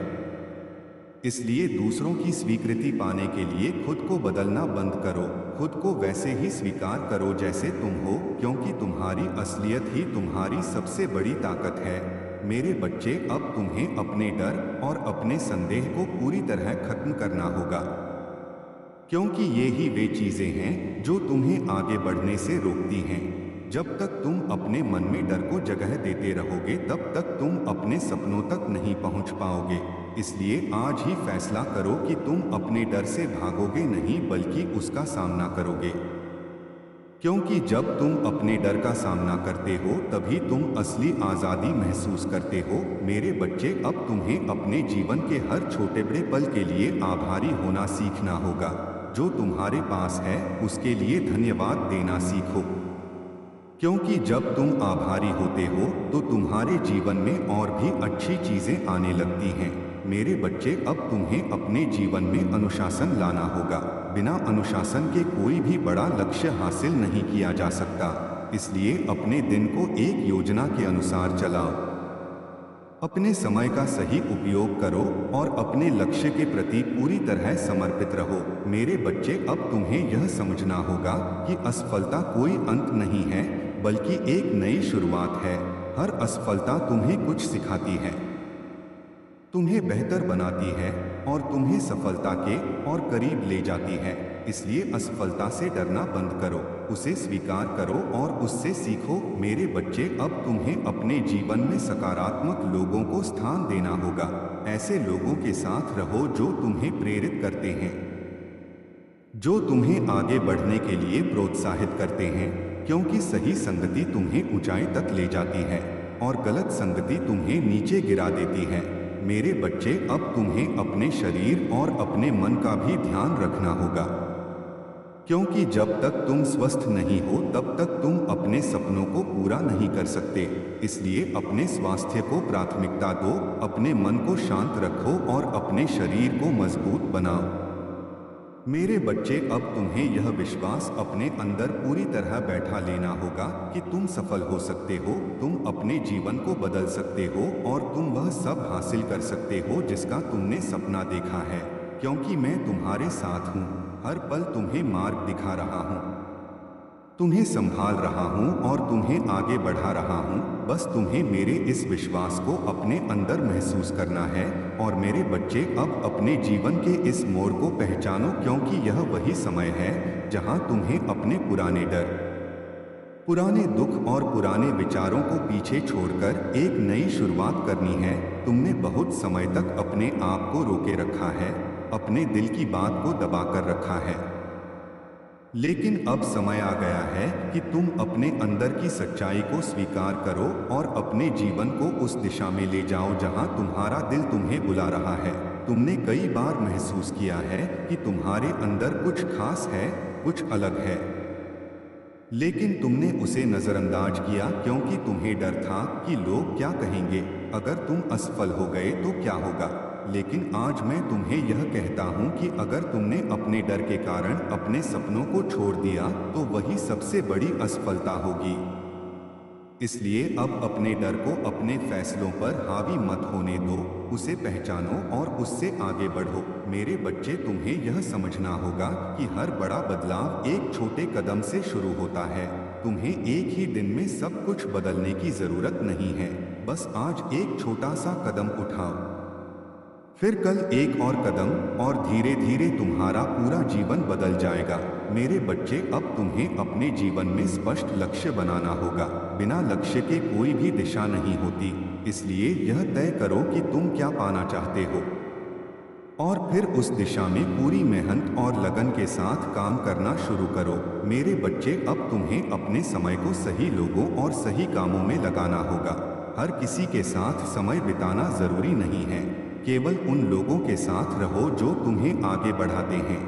Speaker 1: इसलिए दूसरों की स्वीकृति पाने के लिए खुद को बदलना बंद करो, खुद को वैसे ही स्वीकार करो जैसे तुम हो, क्योंकि तुम्हारी असलियत ही तुम्हारी सबसे बड़ी ताकत है। मेरे बच्चे, अब तुम्हें अपने डर और अपने संदेह को पूरी तरह खत्म करना होगा, क्योंकि ये ही वे चीजें हैं जो तुम्हें आगे बढ़ने से रोकती हैं। जब तक तुम अपने मन में डर को जगह देते रहोगे तब तक तुम अपने सपनों तक नहीं पहुंच पाओगे। इसलिए आज ही फैसला करो कि तुम अपने डर से भागोगे नहीं बल्कि उसका सामना करोगे। क्योंकि जब तुम अपने डर का सामना करते हो तभी तुम असली आज़ादी महसूस करते हो। मेरे बच्चे, अब तुम्हें अपने जीवन के हर छोटे बड़े पल के लिए आभारी होना सीखना होगा। जो तुम्हारे पास है उसके लिए धन्यवाद देना सीखो। क्योंकि जब तुम आभारी होते हो तो तुम्हारे जीवन में और भी अच्छी चीजें आने लगती हैं। मेरे बच्चे, अब तुम्हें अपने जीवन में अनुशासन लाना होगा। बिना अनुशासन के कोई भी बड़ा लक्ष्य हासिल नहीं किया जा सकता। इसलिए अपने दिन को एक योजना के अनुसार चलाओ। अपने समय का सही उपयोग करो और अपने लक्ष्य के प्रति पूरी तरह समर्पित रहो। मेरे बच्चे, अब तुम्हें यह समझना होगा कि असफलता कोई अंत नहीं है बल्कि एक नई शुरुआत है। हर असफलता तुम्हें कुछ सिखाती है, तुम्हें बेहतर बनाती है और तुम्हें सफलता के और करीब ले जाती है। इसलिए असफलता से डरना बंद करो, उसे स्वीकार करो और उससे सीखो। मेरे बच्चे, अब तुम्हें अपने जीवन में सकारात्मक लोगों को स्थान देना होगा। ऐसे लोगों के साथ रहो जो तुम्हें प्रेरित करते हैं, जो तुम्हें आगे बढ़ने के लिए प्रोत्साहित करते हैं। क्योंकि सही संगति तुम्हें ऊंचाई तक ले जाती है और गलत संगति तुम्हें नीचे गिरा देती है। मेरे बच्चे, अब तुम्हें अपने शरीर और अपने मन का भी ध्यान रखना होगा। क्योंकि जब तक तुम स्वस्थ नहीं हो तब तक तुम अपने सपनों को पूरा नहीं कर सकते। इसलिए अपने स्वास्थ्य को प्राथमिकता दो, अपने मन को शांत रखो और अपने शरीर को मजबूत बनाओ। मेरे बच्चे, अब तुम्हें यह विश्वास अपने अंदर पूरी तरह बैठा लेना होगा कि तुम सफल हो सकते हो, तुम अपने जीवन को बदल सकते हो और तुम वह सब हासिल कर सकते हो जिसका तुमने सपना देखा है। क्योंकि मैं तुम्हारे साथ हूँ, हर पल तुम्हें मार्ग दिखा रहा हूँ, तुम्हें संभाल रहा हूँ और तुम्हें आगे बढ़ा रहा हूँ। बस तुम्हें मेरे इस विश्वास को अपने अंदर महसूस करना है। और मेरे बच्चे, अब अपने जीवन के इस मोड़ को पहचानो, क्योंकि यह वही समय है जहाँ तुम्हें अपने पुराने डर, पुराने दुख और पुराने विचारों को पीछे छोड़कर एक नई शुरुआत करनी है। तुमने बहुत समय तक अपने आप को रोके रखा है, अपने दिल की बात को दबाकर रखा है, लेकिन अब समय आ गया है कि तुम अपने अंदर की सच्चाई को स्वीकार करो और अपने जीवन को उस दिशा में ले जाओ जहां तुम्हारा दिल तुम्हें बुला रहा है। तुमने कई बार महसूस किया है कि तुम्हारे अंदर कुछ खास है, कुछ अलग है, लेकिन तुमने उसे नजरअंदाज किया क्योंकि तुम्हें डर था कि लोग क्या कहेंगे, अगर तुम असफल हो गए तो क्या होगा। लेकिन आज मैं तुम्हें यह कहता हूं कि अगर तुमने अपने डर के कारण अपने सपनों को छोड़ दिया तो वही सबसे बड़ी असफलता होगी। इसलिए अब अपने डर को अपने फैसलों पर हावी मत होने दो, उसे पहचानो और उससे आगे बढ़ो। मेरे बच्चे, तुम्हें यह समझना होगा कि हर बड़ा बदलाव एक छोटे कदम से शुरू होता है। तुम्हें एक ही दिन में सब कुछ बदलने की जरूरत नहीं है, बस आज एक छोटा सा कदम उठाओ, फिर कल एक और कदम, और धीरे धीरे तुम्हारा पूरा जीवन बदल जाएगा। मेरे बच्चे, अब तुम्हें अपने जीवन में स्पष्ट लक्ष्य बनाना होगा। बिना लक्ष्य के कोई भी दिशा नहीं होती। इसलिए यह तय करो कि तुम क्या पाना चाहते हो और फिर उस दिशा में पूरी मेहनत और लगन के साथ काम करना शुरू करो। मेरे बच्चे, अब तुम्हें अपने समय को सही लोगों और सही कामों में लगाना होगा। हर किसी के साथ समय बिताना जरूरी नहीं है, केवल उन लोगों के साथ रहो जो तुम्हें आगे बढ़ाते हैं,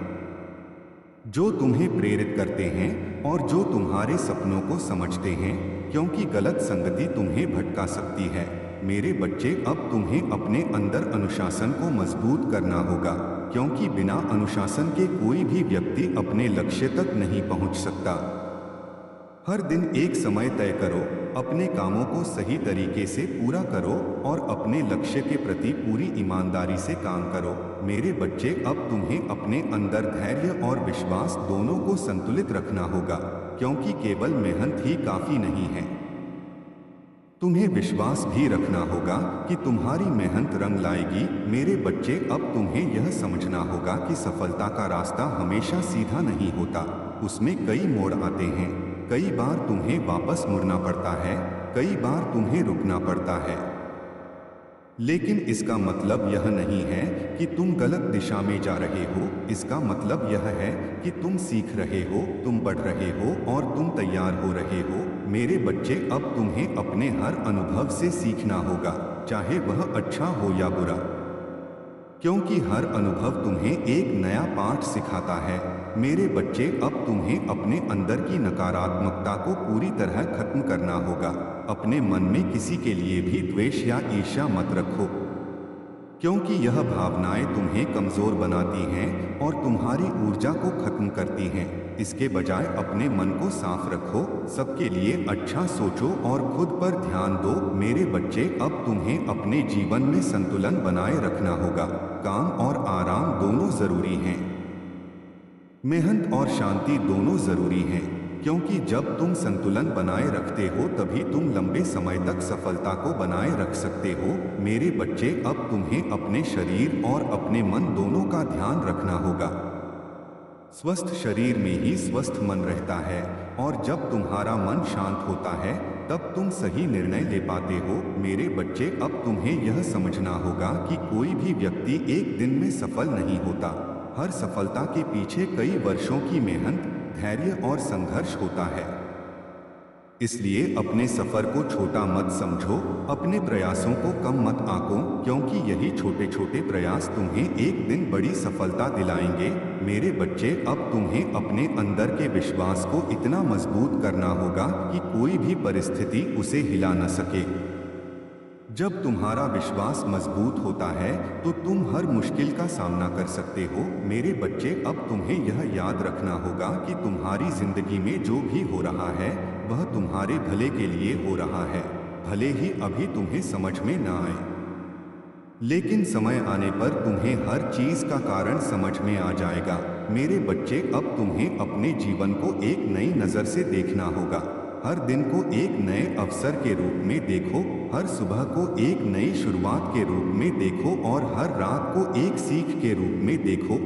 Speaker 1: जो तुम्हें प्रेरित करते हैं और जो तुम्हारे सपनों को समझते हैं। क्योंकि गलत संगति तुम्हें भटका सकती है। मेरे बच्चे, अब तुम्हें अपने अंदर अनुशासन को मजबूत करना होगा, क्योंकि बिना अनुशासन के कोई भी व्यक्ति अपने लक्ष्य तक नहीं पहुंच सकता। हर दिन एक समय तय करो, अपने कामों को सही तरीके से पूरा करो और अपने लक्ष्य के प्रति पूरी ईमानदारी से काम करो। मेरे बच्चे, अब तुम्हें अपने अंदर धैर्य और विश्वास दोनों को संतुलित रखना होगा, क्योंकि केवल मेहनत ही काफी नहीं है। तुम्हें विश्वास भी रखना होगा कि तुम्हारी मेहनत रंग लाएगी। मेरे बच्चे, अब तुम्हें यह समझना होगा कि सफलता का रास्ता हमेशा सीधा नहीं होता। उसमें कई मोड़ आते हैं। कई बार तुम्हें वापस मुड़ना पड़ता है, कई बार तुम्हें रुकना पड़ता है। लेकिन इसका मतलब यह नहीं है कि तुम गलत दिशा में जा रहे हो। इसका मतलब यह है कि तुम सीख रहे हो, तुम बढ़ रहे हो और तुम तैयार हो रहे हो। मेरे बच्चे, अब तुम्हें अपने हर अनुभव से सीखना होगा, चाहे वह अच्छा हो या बुरा, क्योंकि हर अनुभव तुम्हें एक नया पाठ सिखाता है। मेरे बच्चे, अब तुम्हें अपने अंदर की नकारात्मकता को पूरी तरह खत्म करना होगा। अपने मन में किसी के लिए भी द्वेष या ईर्ष्या मत रखो, क्योंकि यह भावनाएं तुम्हें कमजोर बनाती हैं और तुम्हारी ऊर्जा को खत्म करती हैं। इसके बजाय अपने मन को साफ रखो, सबके लिए अच्छा सोचो और खुद पर ध्यान दो। मेरे बच्चे, अब तुम्हें अपने जीवन में संतुलन बनाए रखना होगा। काम और आराम दोनों जरूरी हैं। मेहनत और शांति दोनों जरूरी हैं, क्योंकि जब तुम संतुलन बनाए रखते हो तभी तुम लंबे समय तक सफलता को बनाए रख सकते हो। मेरे बच्चे, अब तुम्हें अपने शरीर और अपने मन दोनों का ध्यान रखना होगा। स्वस्थ शरीर में ही स्वस्थ मन रहता है, और जब तुम्हारा मन शांत होता है तब तुम सही निर्णय ले पाते हो। मेरे बच्चे, अब तुम्हें यह समझना होगा कि कोई भी व्यक्ति एक दिन में सफल नहीं होता। हर सफलता के पीछे कई वर्षों की मेहनत, धैर्य और संघर्ष होता है। इसलिए अपने सफर को छोटा मत समझो, अपने प्रयासों को कम मत आंको, क्योंकि यही छोटे छोटे प्रयास तुम्हें एक दिन बड़ी सफलता दिलाएंगे। मेरे बच्चे, अब तुम्हें अपने अंदर के विश्वास को इतना मजबूत करना होगा कि कोई भी परिस्थिति उसे हिला न सके। जब तुम्हारा विश्वास मजबूत होता है तो तुम हर मुश्किल का सामना कर सकते हो। मेरे बच्चे, अब तुम्हें यह याद रखना होगा कि तुम्हारी जिंदगी में जो भी हो रहा है वह तुम्हारे भले के लिए हो रहा है, भले ही अभी तुम्हें समझ में ना आए। लेकिन समय आने पर तुम्हें हर चीज का कारण समझ में आ जाएगा। मेरे बच्चे, अब तुम्हें अपने जीवन को एक नई नजर से देखना होगा। हर दिन को एक नए अवसर के रूप में देखो, हर सुबह को एक नई शुरुआत के रूप में देखो और हर रात को एक सीख के रूप में देखो,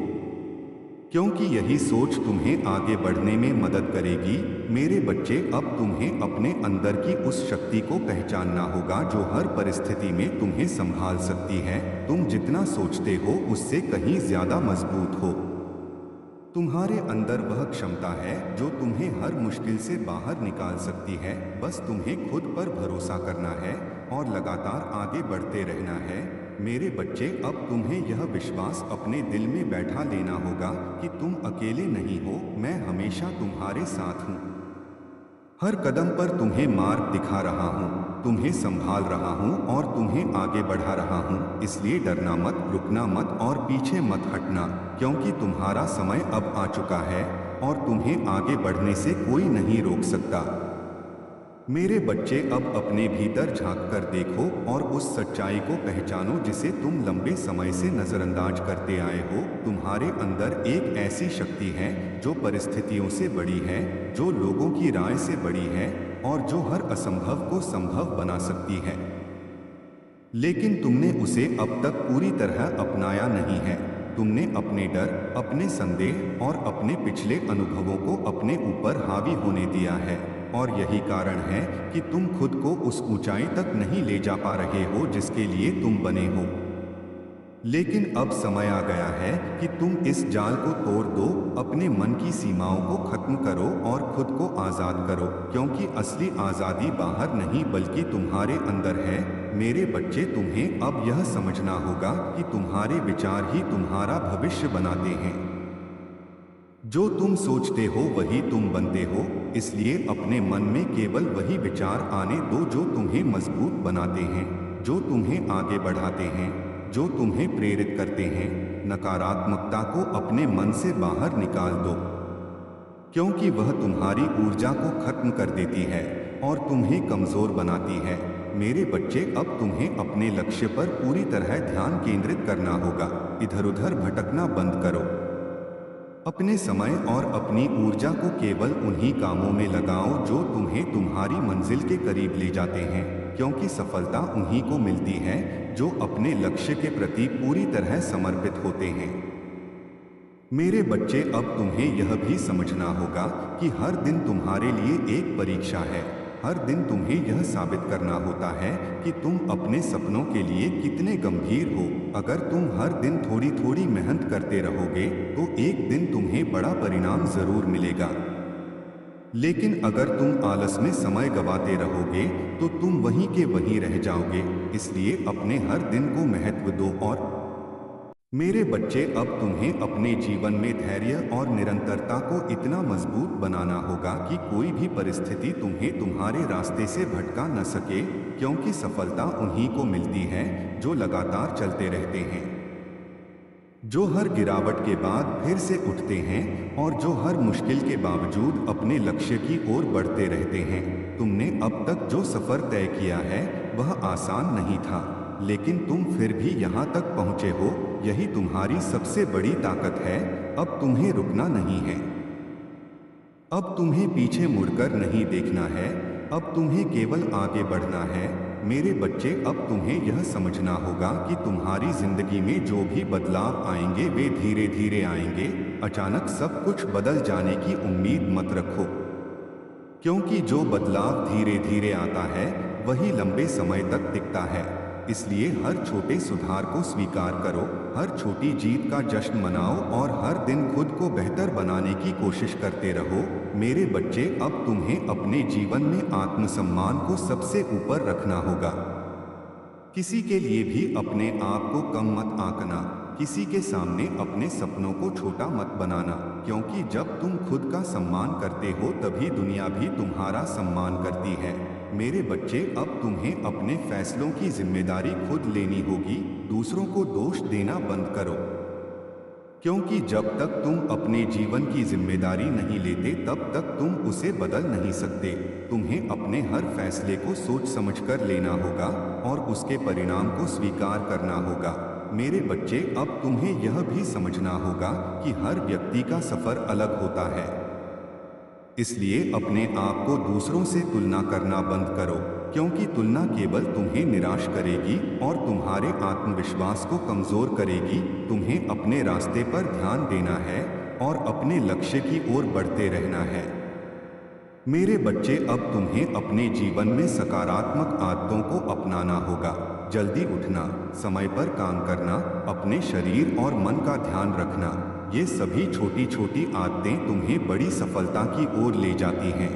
Speaker 1: क्योंकि यही सोच तुम्हें आगे बढ़ने में मदद करेगी। मेरे बच्चे, अब तुम्हें अपने अंदर की उस शक्ति को पहचानना होगा जो हर परिस्थिति में तुम्हें संभाल सकती है। तुम जितना सोचते हो उससे कहीं ज्यादा मजबूत हो। तुम्हारे अंदर वह क्षमता है जो तुम्हें हर मुश्किल से बाहर निकाल सकती है। बस तुम्हें खुद पर भरोसा करना है और लगातार आगे बढ़ते रहना है। मेरे बच्चे, अब तुम्हें यह विश्वास अपने दिल में बैठा लेना होगा कि तुम अकेले नहीं हो, मैं हमेशा तुम्हारे साथ हूँ। हर कदम पर तुम्हें मार्ग दिखा रहा हूँ, तुम्हें संभाल रहा हूँ और तुम्हें आगे बढ़ा रहा हूँ। इसलिए डरना मत, रुकना मत और पीछे मत हटना, क्योंकि तुम्हारा समय अब आ चुका है और तुम्हें आगे बढ़ने से कोई नहीं रोक सकता। मेरे बच्चे, अब अपने भीतर झांक कर देखो और उस सच्चाई को पहचानो जिसे तुम लंबे समय से नजरअंदाज करते आए हो। तुम्हारे अंदर एक ऐसी शक्ति है जो परिस्थितियों से बड़ी है, जो लोगों की राय से बड़ी है और जो हर असंभव को संभव बना सकती है। लेकिन तुमने उसे अब तक पूरी तरह अपनाया नहीं है। तुमने अपने डर, अपने संदेह और अपने पिछले अनुभवों को अपने ऊपर हावी होने दिया है, और यही कारण है कि तुम खुद को उस ऊंचाई तक नहीं ले जा पा रहे हो जिसके लिए तुम बने हो। लेकिन अब समय आ गया है कि तुम इस जाल को तोड़ दो, अपने मन की सीमाओं को खत्म करो और खुद को आज़ाद करो, क्योंकि असली आज़ादी बाहर नहीं बल्कि तुम्हारे अंदर है। मेरे बच्चे, तुम्हें अब यह समझना होगा कि तुम्हारे विचार ही तुम्हारा भविष्य बनाते हैं। जो तुम सोचते हो वही तुम बनते हो, इसलिए अपने मन में केवल वही विचार आने दो जो तुम्हें मजबूत बनाते हैं, जो तुम्हें आगे बढ़ाते हैं, जो तुम्हें प्रेरित करते हैं। नकारात्मकता को अपने मन से बाहर निकाल दो, क्योंकि वह तुम्हारी ऊर्जा को खत्म कर देती है और तुम्हें कमजोर बनाती है। मेरे बच्चे, अब तुम्हें अपने लक्ष्य पर पूरी तरह ध्यान केंद्रित करना होगा। इधर उधर भटकना बंद करो। अपने समय और अपनी ऊर्जा को केवल उन्हीं कामों में लगाओ जो तुम्हें तुम्हारी मंजिल के करीब ले जाते हैं। क्योंकि सफलता उन्हीं को मिलती है जो अपने लक्ष्य के प्रति पूरी तरह समर्पित होते हैं। मेरे बच्चे, अब तुम्हें यह भी समझना होगा कि हर दिन तुम्हारे लिए एक परीक्षा है। हर दिन तुम्हें यह साबित करना होता है कि तुम अपने सपनों के लिए कितने गंभीर हो। अगर तुम हर दिन थोड़ी थोड़ी मेहनत करते रहोगे तो एक दिन तुम्हें बड़ा परिणाम जरूर मिलेगा। लेकिन अगर तुम आलस में समय गवाते रहोगे तो तुम वहीं के वहीं रह जाओगे। इसलिए अपने हर दिन को महत्व दो। और मेरे बच्चे, अब तुम्हें अपने जीवन में धैर्य और निरंतरता को इतना मजबूत बनाना होगा कि कोई भी परिस्थिति तुम्हें तुम्हारे रास्ते से भटका न सके, क्योंकि सफलता उन्हीं को मिलती है जो लगातार चलते रहते हैं, जो हर गिरावट के बाद फिर से उठते हैं और जो हर मुश्किल के बावजूद अपने लक्ष्य की ओर बढ़ते रहते हैं। तुमने अब तक जो सफर तय किया है वह आसान नहीं था, लेकिन तुम फिर भी यहाँ तक पहुँचे हो। यही तुम्हारी सबसे बड़ी ताकत है। अब तुम्हें रुकना नहीं है। अब तुम्हें पीछे मुड़कर नहीं देखना है। अब तुम्हें केवल आगे बढ़ना है। मेरे बच्चे, अब तुम्हें यह समझना होगा कि तुम्हारी जिंदगी में जो भी बदलाव आएंगे वे धीरे धीरे आएंगे। अचानक सब कुछ बदल जाने की उम्मीद मत रखो, क्योंकि जो बदलाव धीरे धीरे आता है वही लंबे समय तक टिकता है। इसलिए हर छोटे सुधार को स्वीकार करो, हर छोटी जीत का जश्न मनाओ और हर दिन खुद को बेहतर बनाने की कोशिश करते रहो। मेरे बच्चे, अब तुम्हें अपने जीवन में आत्मसम्मान को सबसे ऊपर रखना होगा। किसी के लिए भी अपने आप को कम मत आंकना, किसी के सामने अपने सपनों को छोटा मत बनाना, क्योंकि जब तुम खुद का सम्मान करते हो तभी दुनिया भी तुम्हारा सम्मान करती है। मेरे बच्चे, अब तुम्हें अपने फैसलों की जिम्मेदारी खुद लेनी होगी। दूसरों को दोष देना बंद करो, क्योंकि जब तक तुम अपने जीवन की जिम्मेदारी नहीं लेते तब तक तुम उसे बदल नहीं सकते। तुम्हें अपने हर फैसले को सोच समझकर लेना होगा और उसके परिणाम को स्वीकार करना होगा। मेरे बच्चे, अब तुम्हें यह भी समझना होगा कि हर व्यक्ति का सफर अलग होता है। इसलिए अपने आप को दूसरों से तुलना करना बंद करो, क्योंकि तुलना केवल तुम्हें निराश करेगी और तुम्हारे आत्मविश्वास को कमजोर करेगी। तुम्हें अपने रास्ते पर ध्यान देना है और अपने लक्ष्य की ओर बढ़ते रहना है। मेरे बच्चे, अब तुम्हें अपने जीवन में सकारात्मक आदतों को अपनाना होगा। जल्दी उठना, समय पर काम करना, अपने शरीर और मन का ध्यान रखना, ये सभी छोटी छोटी आदतें तुम्हें बड़ी सफलता की ओर ले जाती हैं।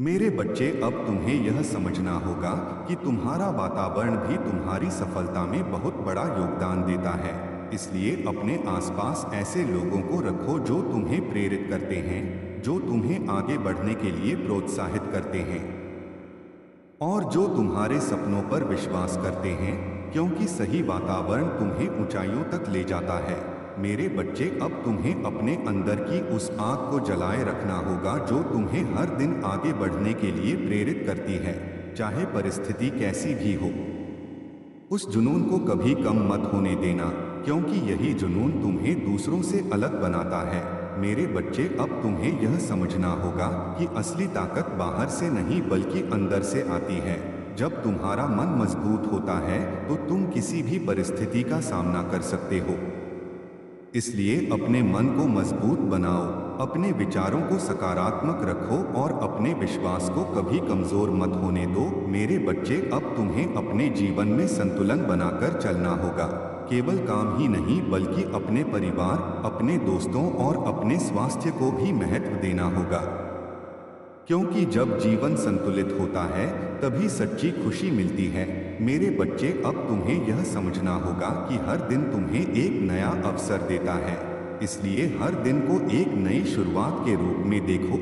Speaker 1: मेरे बच्चे, अब तुम्हें यह समझना होगा कि तुम्हारा वातावरण भी तुम्हारी सफलता में बहुत बड़ा योगदान देता है। इसलिए अपने आसपास ऐसे लोगों को रखो जो तुम्हें प्रेरित करते हैं, जो तुम्हें आगे बढ़ने के लिए प्रोत्साहित करते हैं और जो तुम्हारे सपनों पर विश्वास करते हैं, क्योंकि सही वातावरण तुम्हें ऊंचाइयों तक ले जाता है। मेरे बच्चे, अब तुम्हें अपने अंदर की उस आग को जलाए रखना होगा जो तुम्हें हर दिन आगे बढ़ने के लिए प्रेरित करती है, चाहे परिस्थिति कैसी भी हो। उस जुनून को कभी कम मत होने देना, क्योंकि यही जुनून तुम्हें दूसरों से अलग बनाता है। मेरे बच्चे, अब तुम्हें यह समझना होगा कि असली ताकत बाहर से नहीं बल्कि अंदर से आती है। जब तुम्हारा मन मजबूत होता है तो तुम किसी भी परिस्थिति का सामना कर सकते हो। इसलिए अपने मन को मजबूत बनाओ, अपने विचारों को सकारात्मक रखो और अपने विश्वास को कभी कमजोर मत होने दो। मेरे बच्चे, अब तुम्हें अपने जीवन में संतुलन बनाकर चलना होगा। केवल काम ही नहीं बल्कि अपने परिवार, अपने दोस्तों और अपने स्वास्थ्य को भी महत्व देना होगा, क्योंकि जब जीवन संतुलित होता है तभी सच्ची खुशी मिलती है। मेरे बच्चे, अब तुम्हें यह समझना होगा कि हर दिन तुम्हें एक नया अवसर देता है। इसलिए हर दिन को एक नई शुरुआत के रूप में देखो।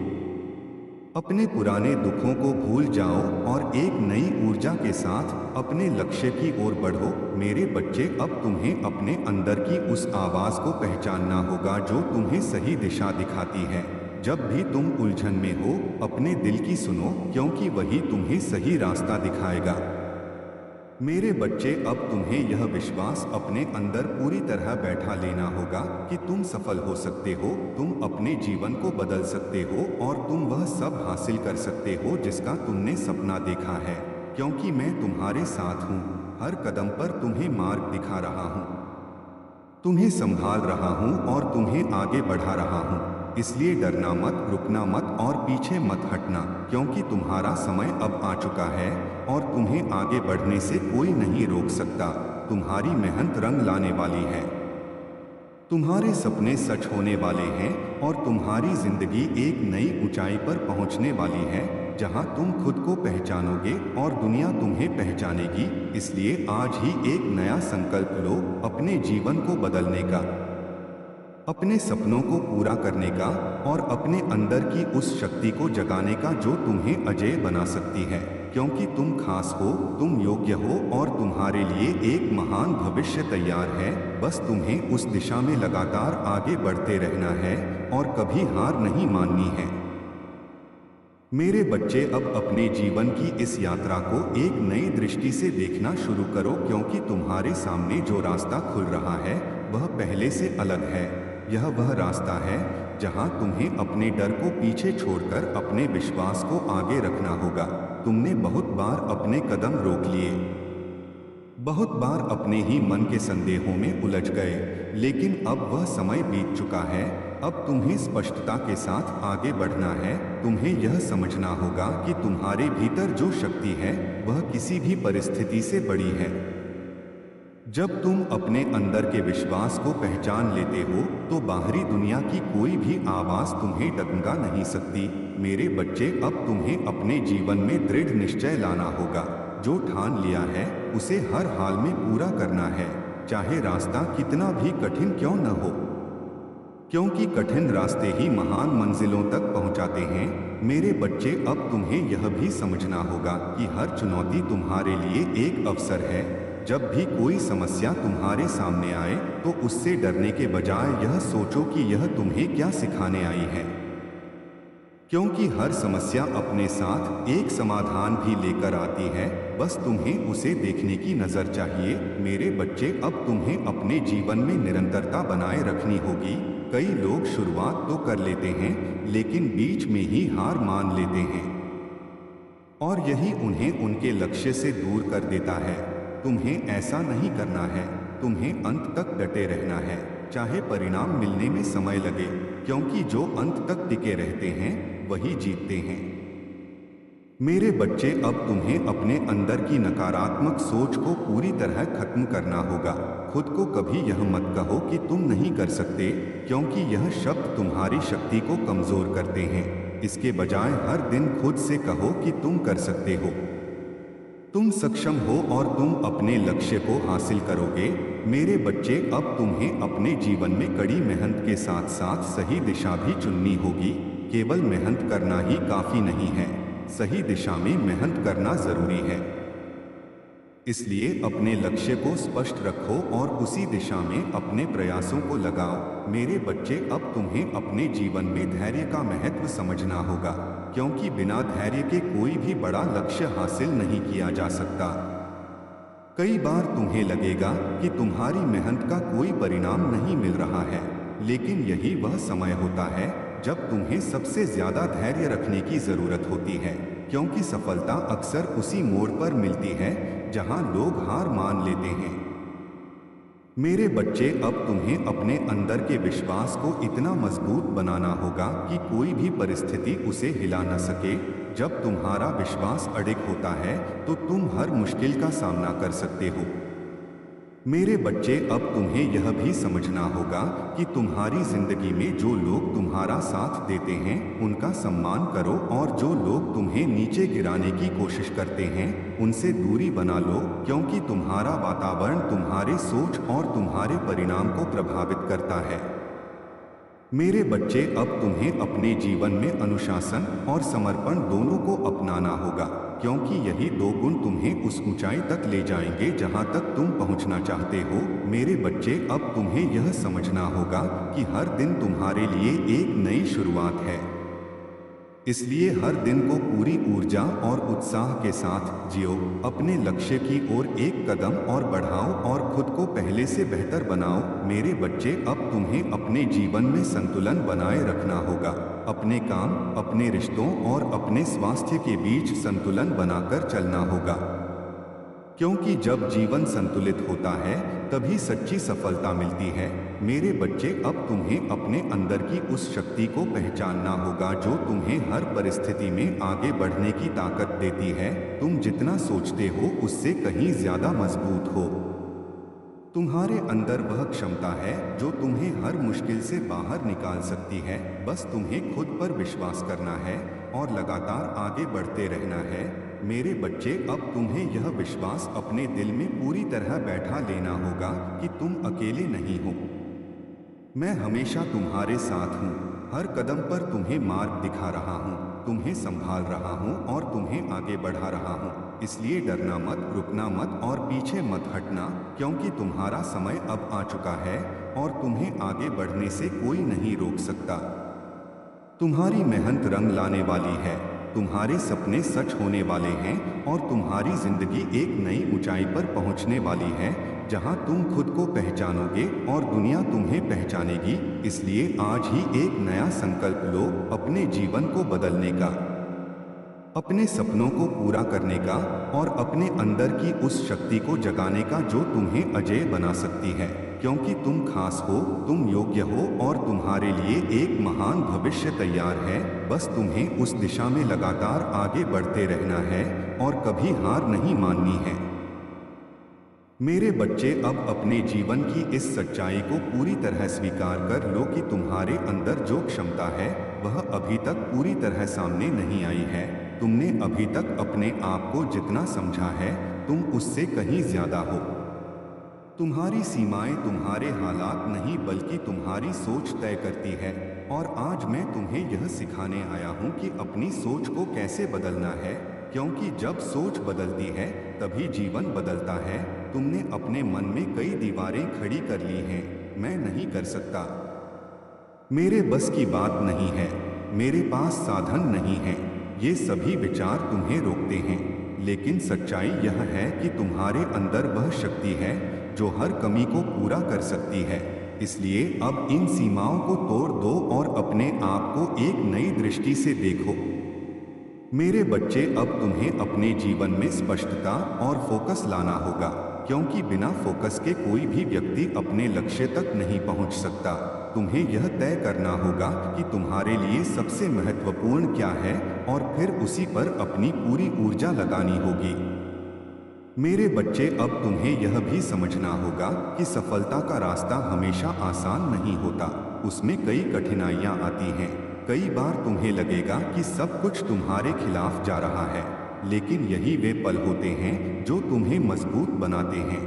Speaker 1: अपने पुराने दुखों को भूल जाओ और एक नई ऊर्जा के साथ अपने लक्ष्य की ओर बढ़ो। मेरे बच्चे, अब तुम्हें अपने अंदर की उस आवाज को पहचानना होगा जो तुम्हें सही दिशा दिखाती है। जब भी तुम उलझन में हो, अपने दिल की सुनो, क्योंकि वही तुम्हें सही रास्ता दिखाएगा। मेरे बच्चे, अब तुम्हें यह विश्वास अपने अंदर पूरी तरह बैठा लेना होगा कि तुम सफल हो सकते हो, तुम अपने जीवन को बदल सकते हो और तुम वह सब हासिल कर सकते हो जिसका तुमने सपना देखा है। क्योंकि मैं तुम्हारे साथ हूँ। हर कदम पर तुम्हें मार्ग दिखा रहा हूँ, तुम्हें संभाल रहा हूँ और तुम्हें आगे बढ़ा रहा हूँ। इसलिए डरना मत, रुकना मत और पीछे मत हटना, क्योंकि तुम्हारा समय अब आ चुका है और तुम्हें आगे बढ़ने से कोई नहीं रोक सकता। तुम्हारी मेहनत रंग लाने वाली है, तुम्हारे सपने सच होने वाले हैं और तुम्हारी जिंदगी एक नई ऊंचाई पर पहुंचने वाली है, जहां तुम खुद को पहचानोगे और दुनिया तुम्हें पहचानेगी। इसलिए आज ही एक नया संकल्प लो, अपने जीवन को बदलने का, अपने सपनों को पूरा करने का और अपने अंदर की उस शक्ति को जगाने का जो तुम्हें अजेय बना सकती है। क्योंकि तुम खास हो, तुम योग्य हो और तुम्हारे लिए एक महान भविष्य तैयार है। बस तुम्हें उस दिशा में लगातार आगे बढ़ते रहना है और कभी हार नहीं माननी है। मेरे बच्चे, अब अपने जीवन की इस यात्रा को एक नई दृष्टि से देखना शुरू करो, क्योंकि तुम्हारे सामने जो रास्ता खुल रहा है वह पहले से अलग है। यह वह रास्ता है जहां तुम्हें अपने डर को पीछे छोड़कर अपने विश्वास को आगे रखना होगा। तुमने बहुत बार अपने कदम रोक लिए, बहुत बार अपने ही मन के संदेहों में उलझ गए, लेकिन अब वह समय बीत चुका है। अब तुम्हें स्पष्टता के साथ आगे बढ़ना है। तुम्हें यह समझना होगा कि तुम्हारे भीतर जो शक्ति है वह किसी भी परिस्थिति से बड़ी है। जब तुम अपने अंदर के विश्वास को पहचान लेते हो तो बाहरी दुनिया की कोई भी आवाज तुम्हें डगमगा नहीं सकती। मेरे बच्चे, अब तुम्हें अपने जीवन में दृढ़ निश्चय लाना होगा। जो ठान लिया है उसे हर हाल में पूरा करना है, चाहे रास्ता कितना भी कठिन क्यों न हो, क्योंकि कठिन रास्ते ही महान मंजिलों तक पहुंचाते हैं। मेरे बच्चे, अब तुम्हें यह भी समझना होगा कि हर चुनौती तुम्हारे लिए एक अवसर है। जब भी कोई समस्या तुम्हारे सामने आए तो उससे डरने के बजाय यह सोचो कि यह तुम्हें क्या सिखाने आई है, क्योंकि हर समस्या अपने साथ एक समाधान भी लेकर आती है। बस तुम्हें उसे देखने की नजर चाहिए। मेरे बच्चे, अब तुम्हें अपने जीवन में निरंतरता बनाए रखनी होगी। कई लोग शुरुआत तो कर लेते हैं लेकिन बीच में ही हार मान लेते हैं और यही उन्हें उनके लक्ष्य से दूर कर देता है। तुम्हें ऐसा नहीं करना है, तुम्हें अंत तक डटे रहना है, चाहे परिणाम मिलने में समय लगे, क्योंकि जो अंत तक टिके रहते हैं वही जीतते हैं। मेरे बच्चे, अब तुम्हें अपने अंदर की नकारात्मक सोच को पूरी तरह खत्म करना होगा। खुद को कभी यह मत कहो कि तुम नहीं कर सकते, क्योंकि यह शब्द तुम्हारी शक्ति को कमजोर करते हैं। इसके बजाय हर दिन खुद से कहो कि तुम कर सकते हो, तुम सक्षम हो और तुम अपने लक्ष्य को हासिल करोगे। मेरे बच्चे, अब तुम्हें अपने जीवन में कड़ी मेहनत के साथ साथ सही दिशा भी चुननी होगी। केवल मेहनत करना ही काफी नहीं है, सही दिशा में मेहनत करना जरूरी है। इसलिए अपने लक्ष्य को स्पष्ट रखो और उसी दिशा में अपने प्रयासों को लगाओ। मेरे बच्चे, अब तुम्हें अपने जीवन में धैर्य का महत्व समझना होगा, क्योंकि बिना धैर्य के कोई भी बड़ा लक्ष्य हासिल नहीं किया जा सकता। कई बार तुम्हें लगेगा कि तुम्हारी मेहनत का कोई परिणाम नहीं मिल रहा है, लेकिन यही वह समय होता है जब तुम्हें सबसे ज्यादा धैर्य रखने की जरूरत होती है, क्योंकि सफलता अक्सर उसी मोड़ पर मिलती है जहां लोग हार मान लेते हैं। मेरे बच्चे, अब तुम्हें अपने अंदर के विश्वास को इतना मजबूत बनाना होगा कि कोई भी परिस्थिति उसे हिला न सके। जब तुम्हारा विश्वास अडिग होता है तो तुम हर मुश्किल का सामना कर सकते हो। मेरे बच्चे, अब तुम्हें यह भी समझना होगा कि तुम्हारी जिंदगी में जो लोग तुम्हारा साथ देते हैं उनका सम्मान करो और जो लोग तुम्हें नीचे गिराने की कोशिश करते हैं उनसे दूरी बना लो, क्योंकि तुम्हारा वातावरण तुम्हारे सोच और तुम्हारे परिणाम को प्रभावित करता है। मेरे बच्चे, अब तुम्हें अपने जीवन में अनुशासन और समर्पण दोनों को अपनाना होगा, क्योंकि यही दो गुण तुम्हें उस ऊंचाई तक ले जाएंगे जहां तक तुम पहुंचना चाहते हो। मेरे बच्चे, अब तुम्हें यह समझना होगा कि हर दिन तुम्हारे लिए एक नई शुरुआत है। इसलिए हर दिन को पूरी ऊर्जा और उत्साह के साथ जियो, अपने लक्ष्य की ओर एक कदम और बढ़ाओ और खुद को पहले से बेहतर बनाओ। मेरे बच्चे, अब तुम्हें अपने जीवन में संतुलन बनाए रखना होगा, अपने काम, अपने रिश्तों और अपने स्वास्थ्य के बीच संतुलन बनाकर चलना होगा। क्योंकि जब जीवन संतुलित होता है तभी सच्ची सफलता मिलती है। मेरे बच्चे, अब तुम्हें अपने अंदर की उस शक्ति को पहचानना होगा जो तुम्हें हर परिस्थिति में आगे बढ़ने की ताकत देती है। तुम जितना सोचते हो उससे कहीं ज्यादा मजबूत हो। तुम्हारे अंदर वह क्षमता है जो तुम्हें हर मुश्किल से बाहर निकाल सकती है। बस तुम्हें खुद पर विश्वास करना है और लगातार आगे बढ़ते रहना है। मेरे बच्चे, अब तुम्हें यह विश्वास अपने दिल में पूरी तरह बैठा लेना होगा कि तुम अकेले नहीं हो। मैं हमेशा तुम्हारे साथ हूँ। हर कदम पर तुम्हें मार्ग दिखा रहा हूँ, तुम्हें संभाल रहा हूँ और तुम्हें आगे बढ़ा रहा हूँ। इसलिए डरना मत, रुकना मत और पीछे मत हटना, क्योंकि तुम्हारा समय अब आ चुका है और तुम्हें आगे बढ़ने से कोई नहीं रोक सकता। तुम्हारी मेहनत रंग लाने वाली है, तुम्हारे सपने सच होने वाले हैं और तुम्हारी जिंदगी एक नई ऊंचाई पर पहुंचने वाली है, जहां तुम खुद को पहचानोगे और दुनिया तुम्हें पहचानेगी। इसलिए आज ही एक नया संकल्प लो, अपने जीवन को बदलने का, अपने सपनों को पूरा करने का और अपने अंदर की उस शक्ति को जगाने का जो तुम्हें अजेय बना सकती है। क्योंकि तुम खास हो, तुम योग्य हो और तुम्हारे लिए एक महान भविष्य तैयार है। बस तुम्हें उस दिशा में लगातार आगे बढ़ते रहना है और कभी हार नहीं माननी है। मेरे बच्चे, अब अपने जीवन की इस सच्चाई को पूरी तरह स्वीकार कर लो कि तुम्हारे अंदर जो क्षमता है वह अभी तक पूरी तरह सामने नहीं आई है। तुमने अभी तक अपने आप को जितना समझा है तुम उससे कहीं ज्यादा हो। तुम्हारी सीमाएं तुम्हारे हालात नहीं बल्कि तुम्हारी सोच तय करती है। और आज मैं तुम्हें यह सिखाने आया हूं कि अपनी सोच को कैसे बदलना है, क्योंकि जब सोच बदलती है तभी जीवन बदलता है। तुमने अपने मन में कई दीवारें खड़ी कर ली हैं, मैं नहीं कर सकता, मेरे बस की बात नहीं है, मेरे पास साधन नहीं है, ये सभी विचार तुम्हें रोकते हैं। लेकिन सच्चाई यह है कि तुम्हारे अंदर वह शक्ति है जो हर कमी को पूरा कर सकती है। इसलिए अब इन सीमाओं को तोड़ दो और अपने आप को एक नई दृष्टि से देखो। मेरे बच्चे, अब तुम्हें अपने जीवन में स्पष्टता और फोकस लाना होगा, क्योंकि बिना फोकस के कोई भी व्यक्ति अपने लक्ष्य तक नहीं पहुंच सकता। तुम्हें यह तय करना होगा कि तुम्हारे लिए सबसे महत्वपूर्ण क्या है और फिर उसी पर अपनी पूरी ऊर्जा लगानी होगी। मेरे बच्चे, अब तुम्हें यह भी समझना होगा कि सफलता का रास्ता हमेशा आसान नहीं होता, उसमें कई कठिनाइयां आती हैं। कई बार तुम्हें लगेगा कि सब कुछ तुम्हारे खिलाफ जा रहा है, लेकिन यही वे पल होते हैं जो तुम्हें मजबूत बनाते हैं।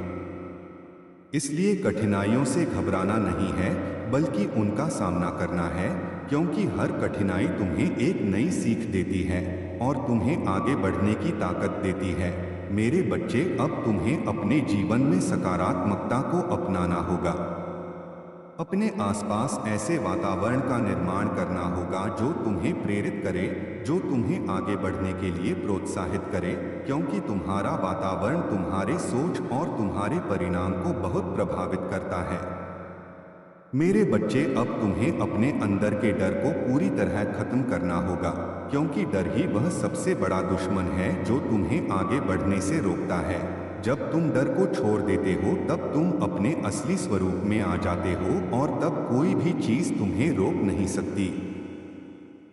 Speaker 1: इसलिए कठिनाइयों से घबराना नहीं है बल्कि उनका सामना करना है, क्योंकि हर कठिनाई तुम्हें एक नई सीख देती है और तुम्हें आगे बढ़ने की ताकत देती है। मेरे बच्चे, अब तुम्हें अपने जीवन में सकारात्मकता को अपनाना होगा। अपने आसपास ऐसे वातावरण का निर्माण करना होगा जो तुम्हें प्रेरित करे, जो तुम्हें आगे बढ़ने के लिए प्रोत्साहित करे, क्योंकि तुम्हारा वातावरण तुम्हारे सोच और तुम्हारे परिणाम को बहुत प्रभावित करता है। मेरे बच्चे, अब तुम्हें अपने अंदर के डर को पूरी तरह खत्म करना होगा, क्योंकि डर ही वह सबसे बड़ा दुश्मन है जो तुम्हें आगे बढ़ने से रोकता है। जब तुम डर को छोड़ देते हो तब तुम अपने असली स्वरूप में आ जाते हो और तब कोई भी चीज तुम्हें रोक नहीं सकती।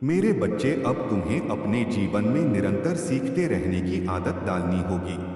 Speaker 1: मेरे बच्चे, अब तुम्हें अपने जीवन में निरंतर सीखते रहने की आदत डालनी होगी।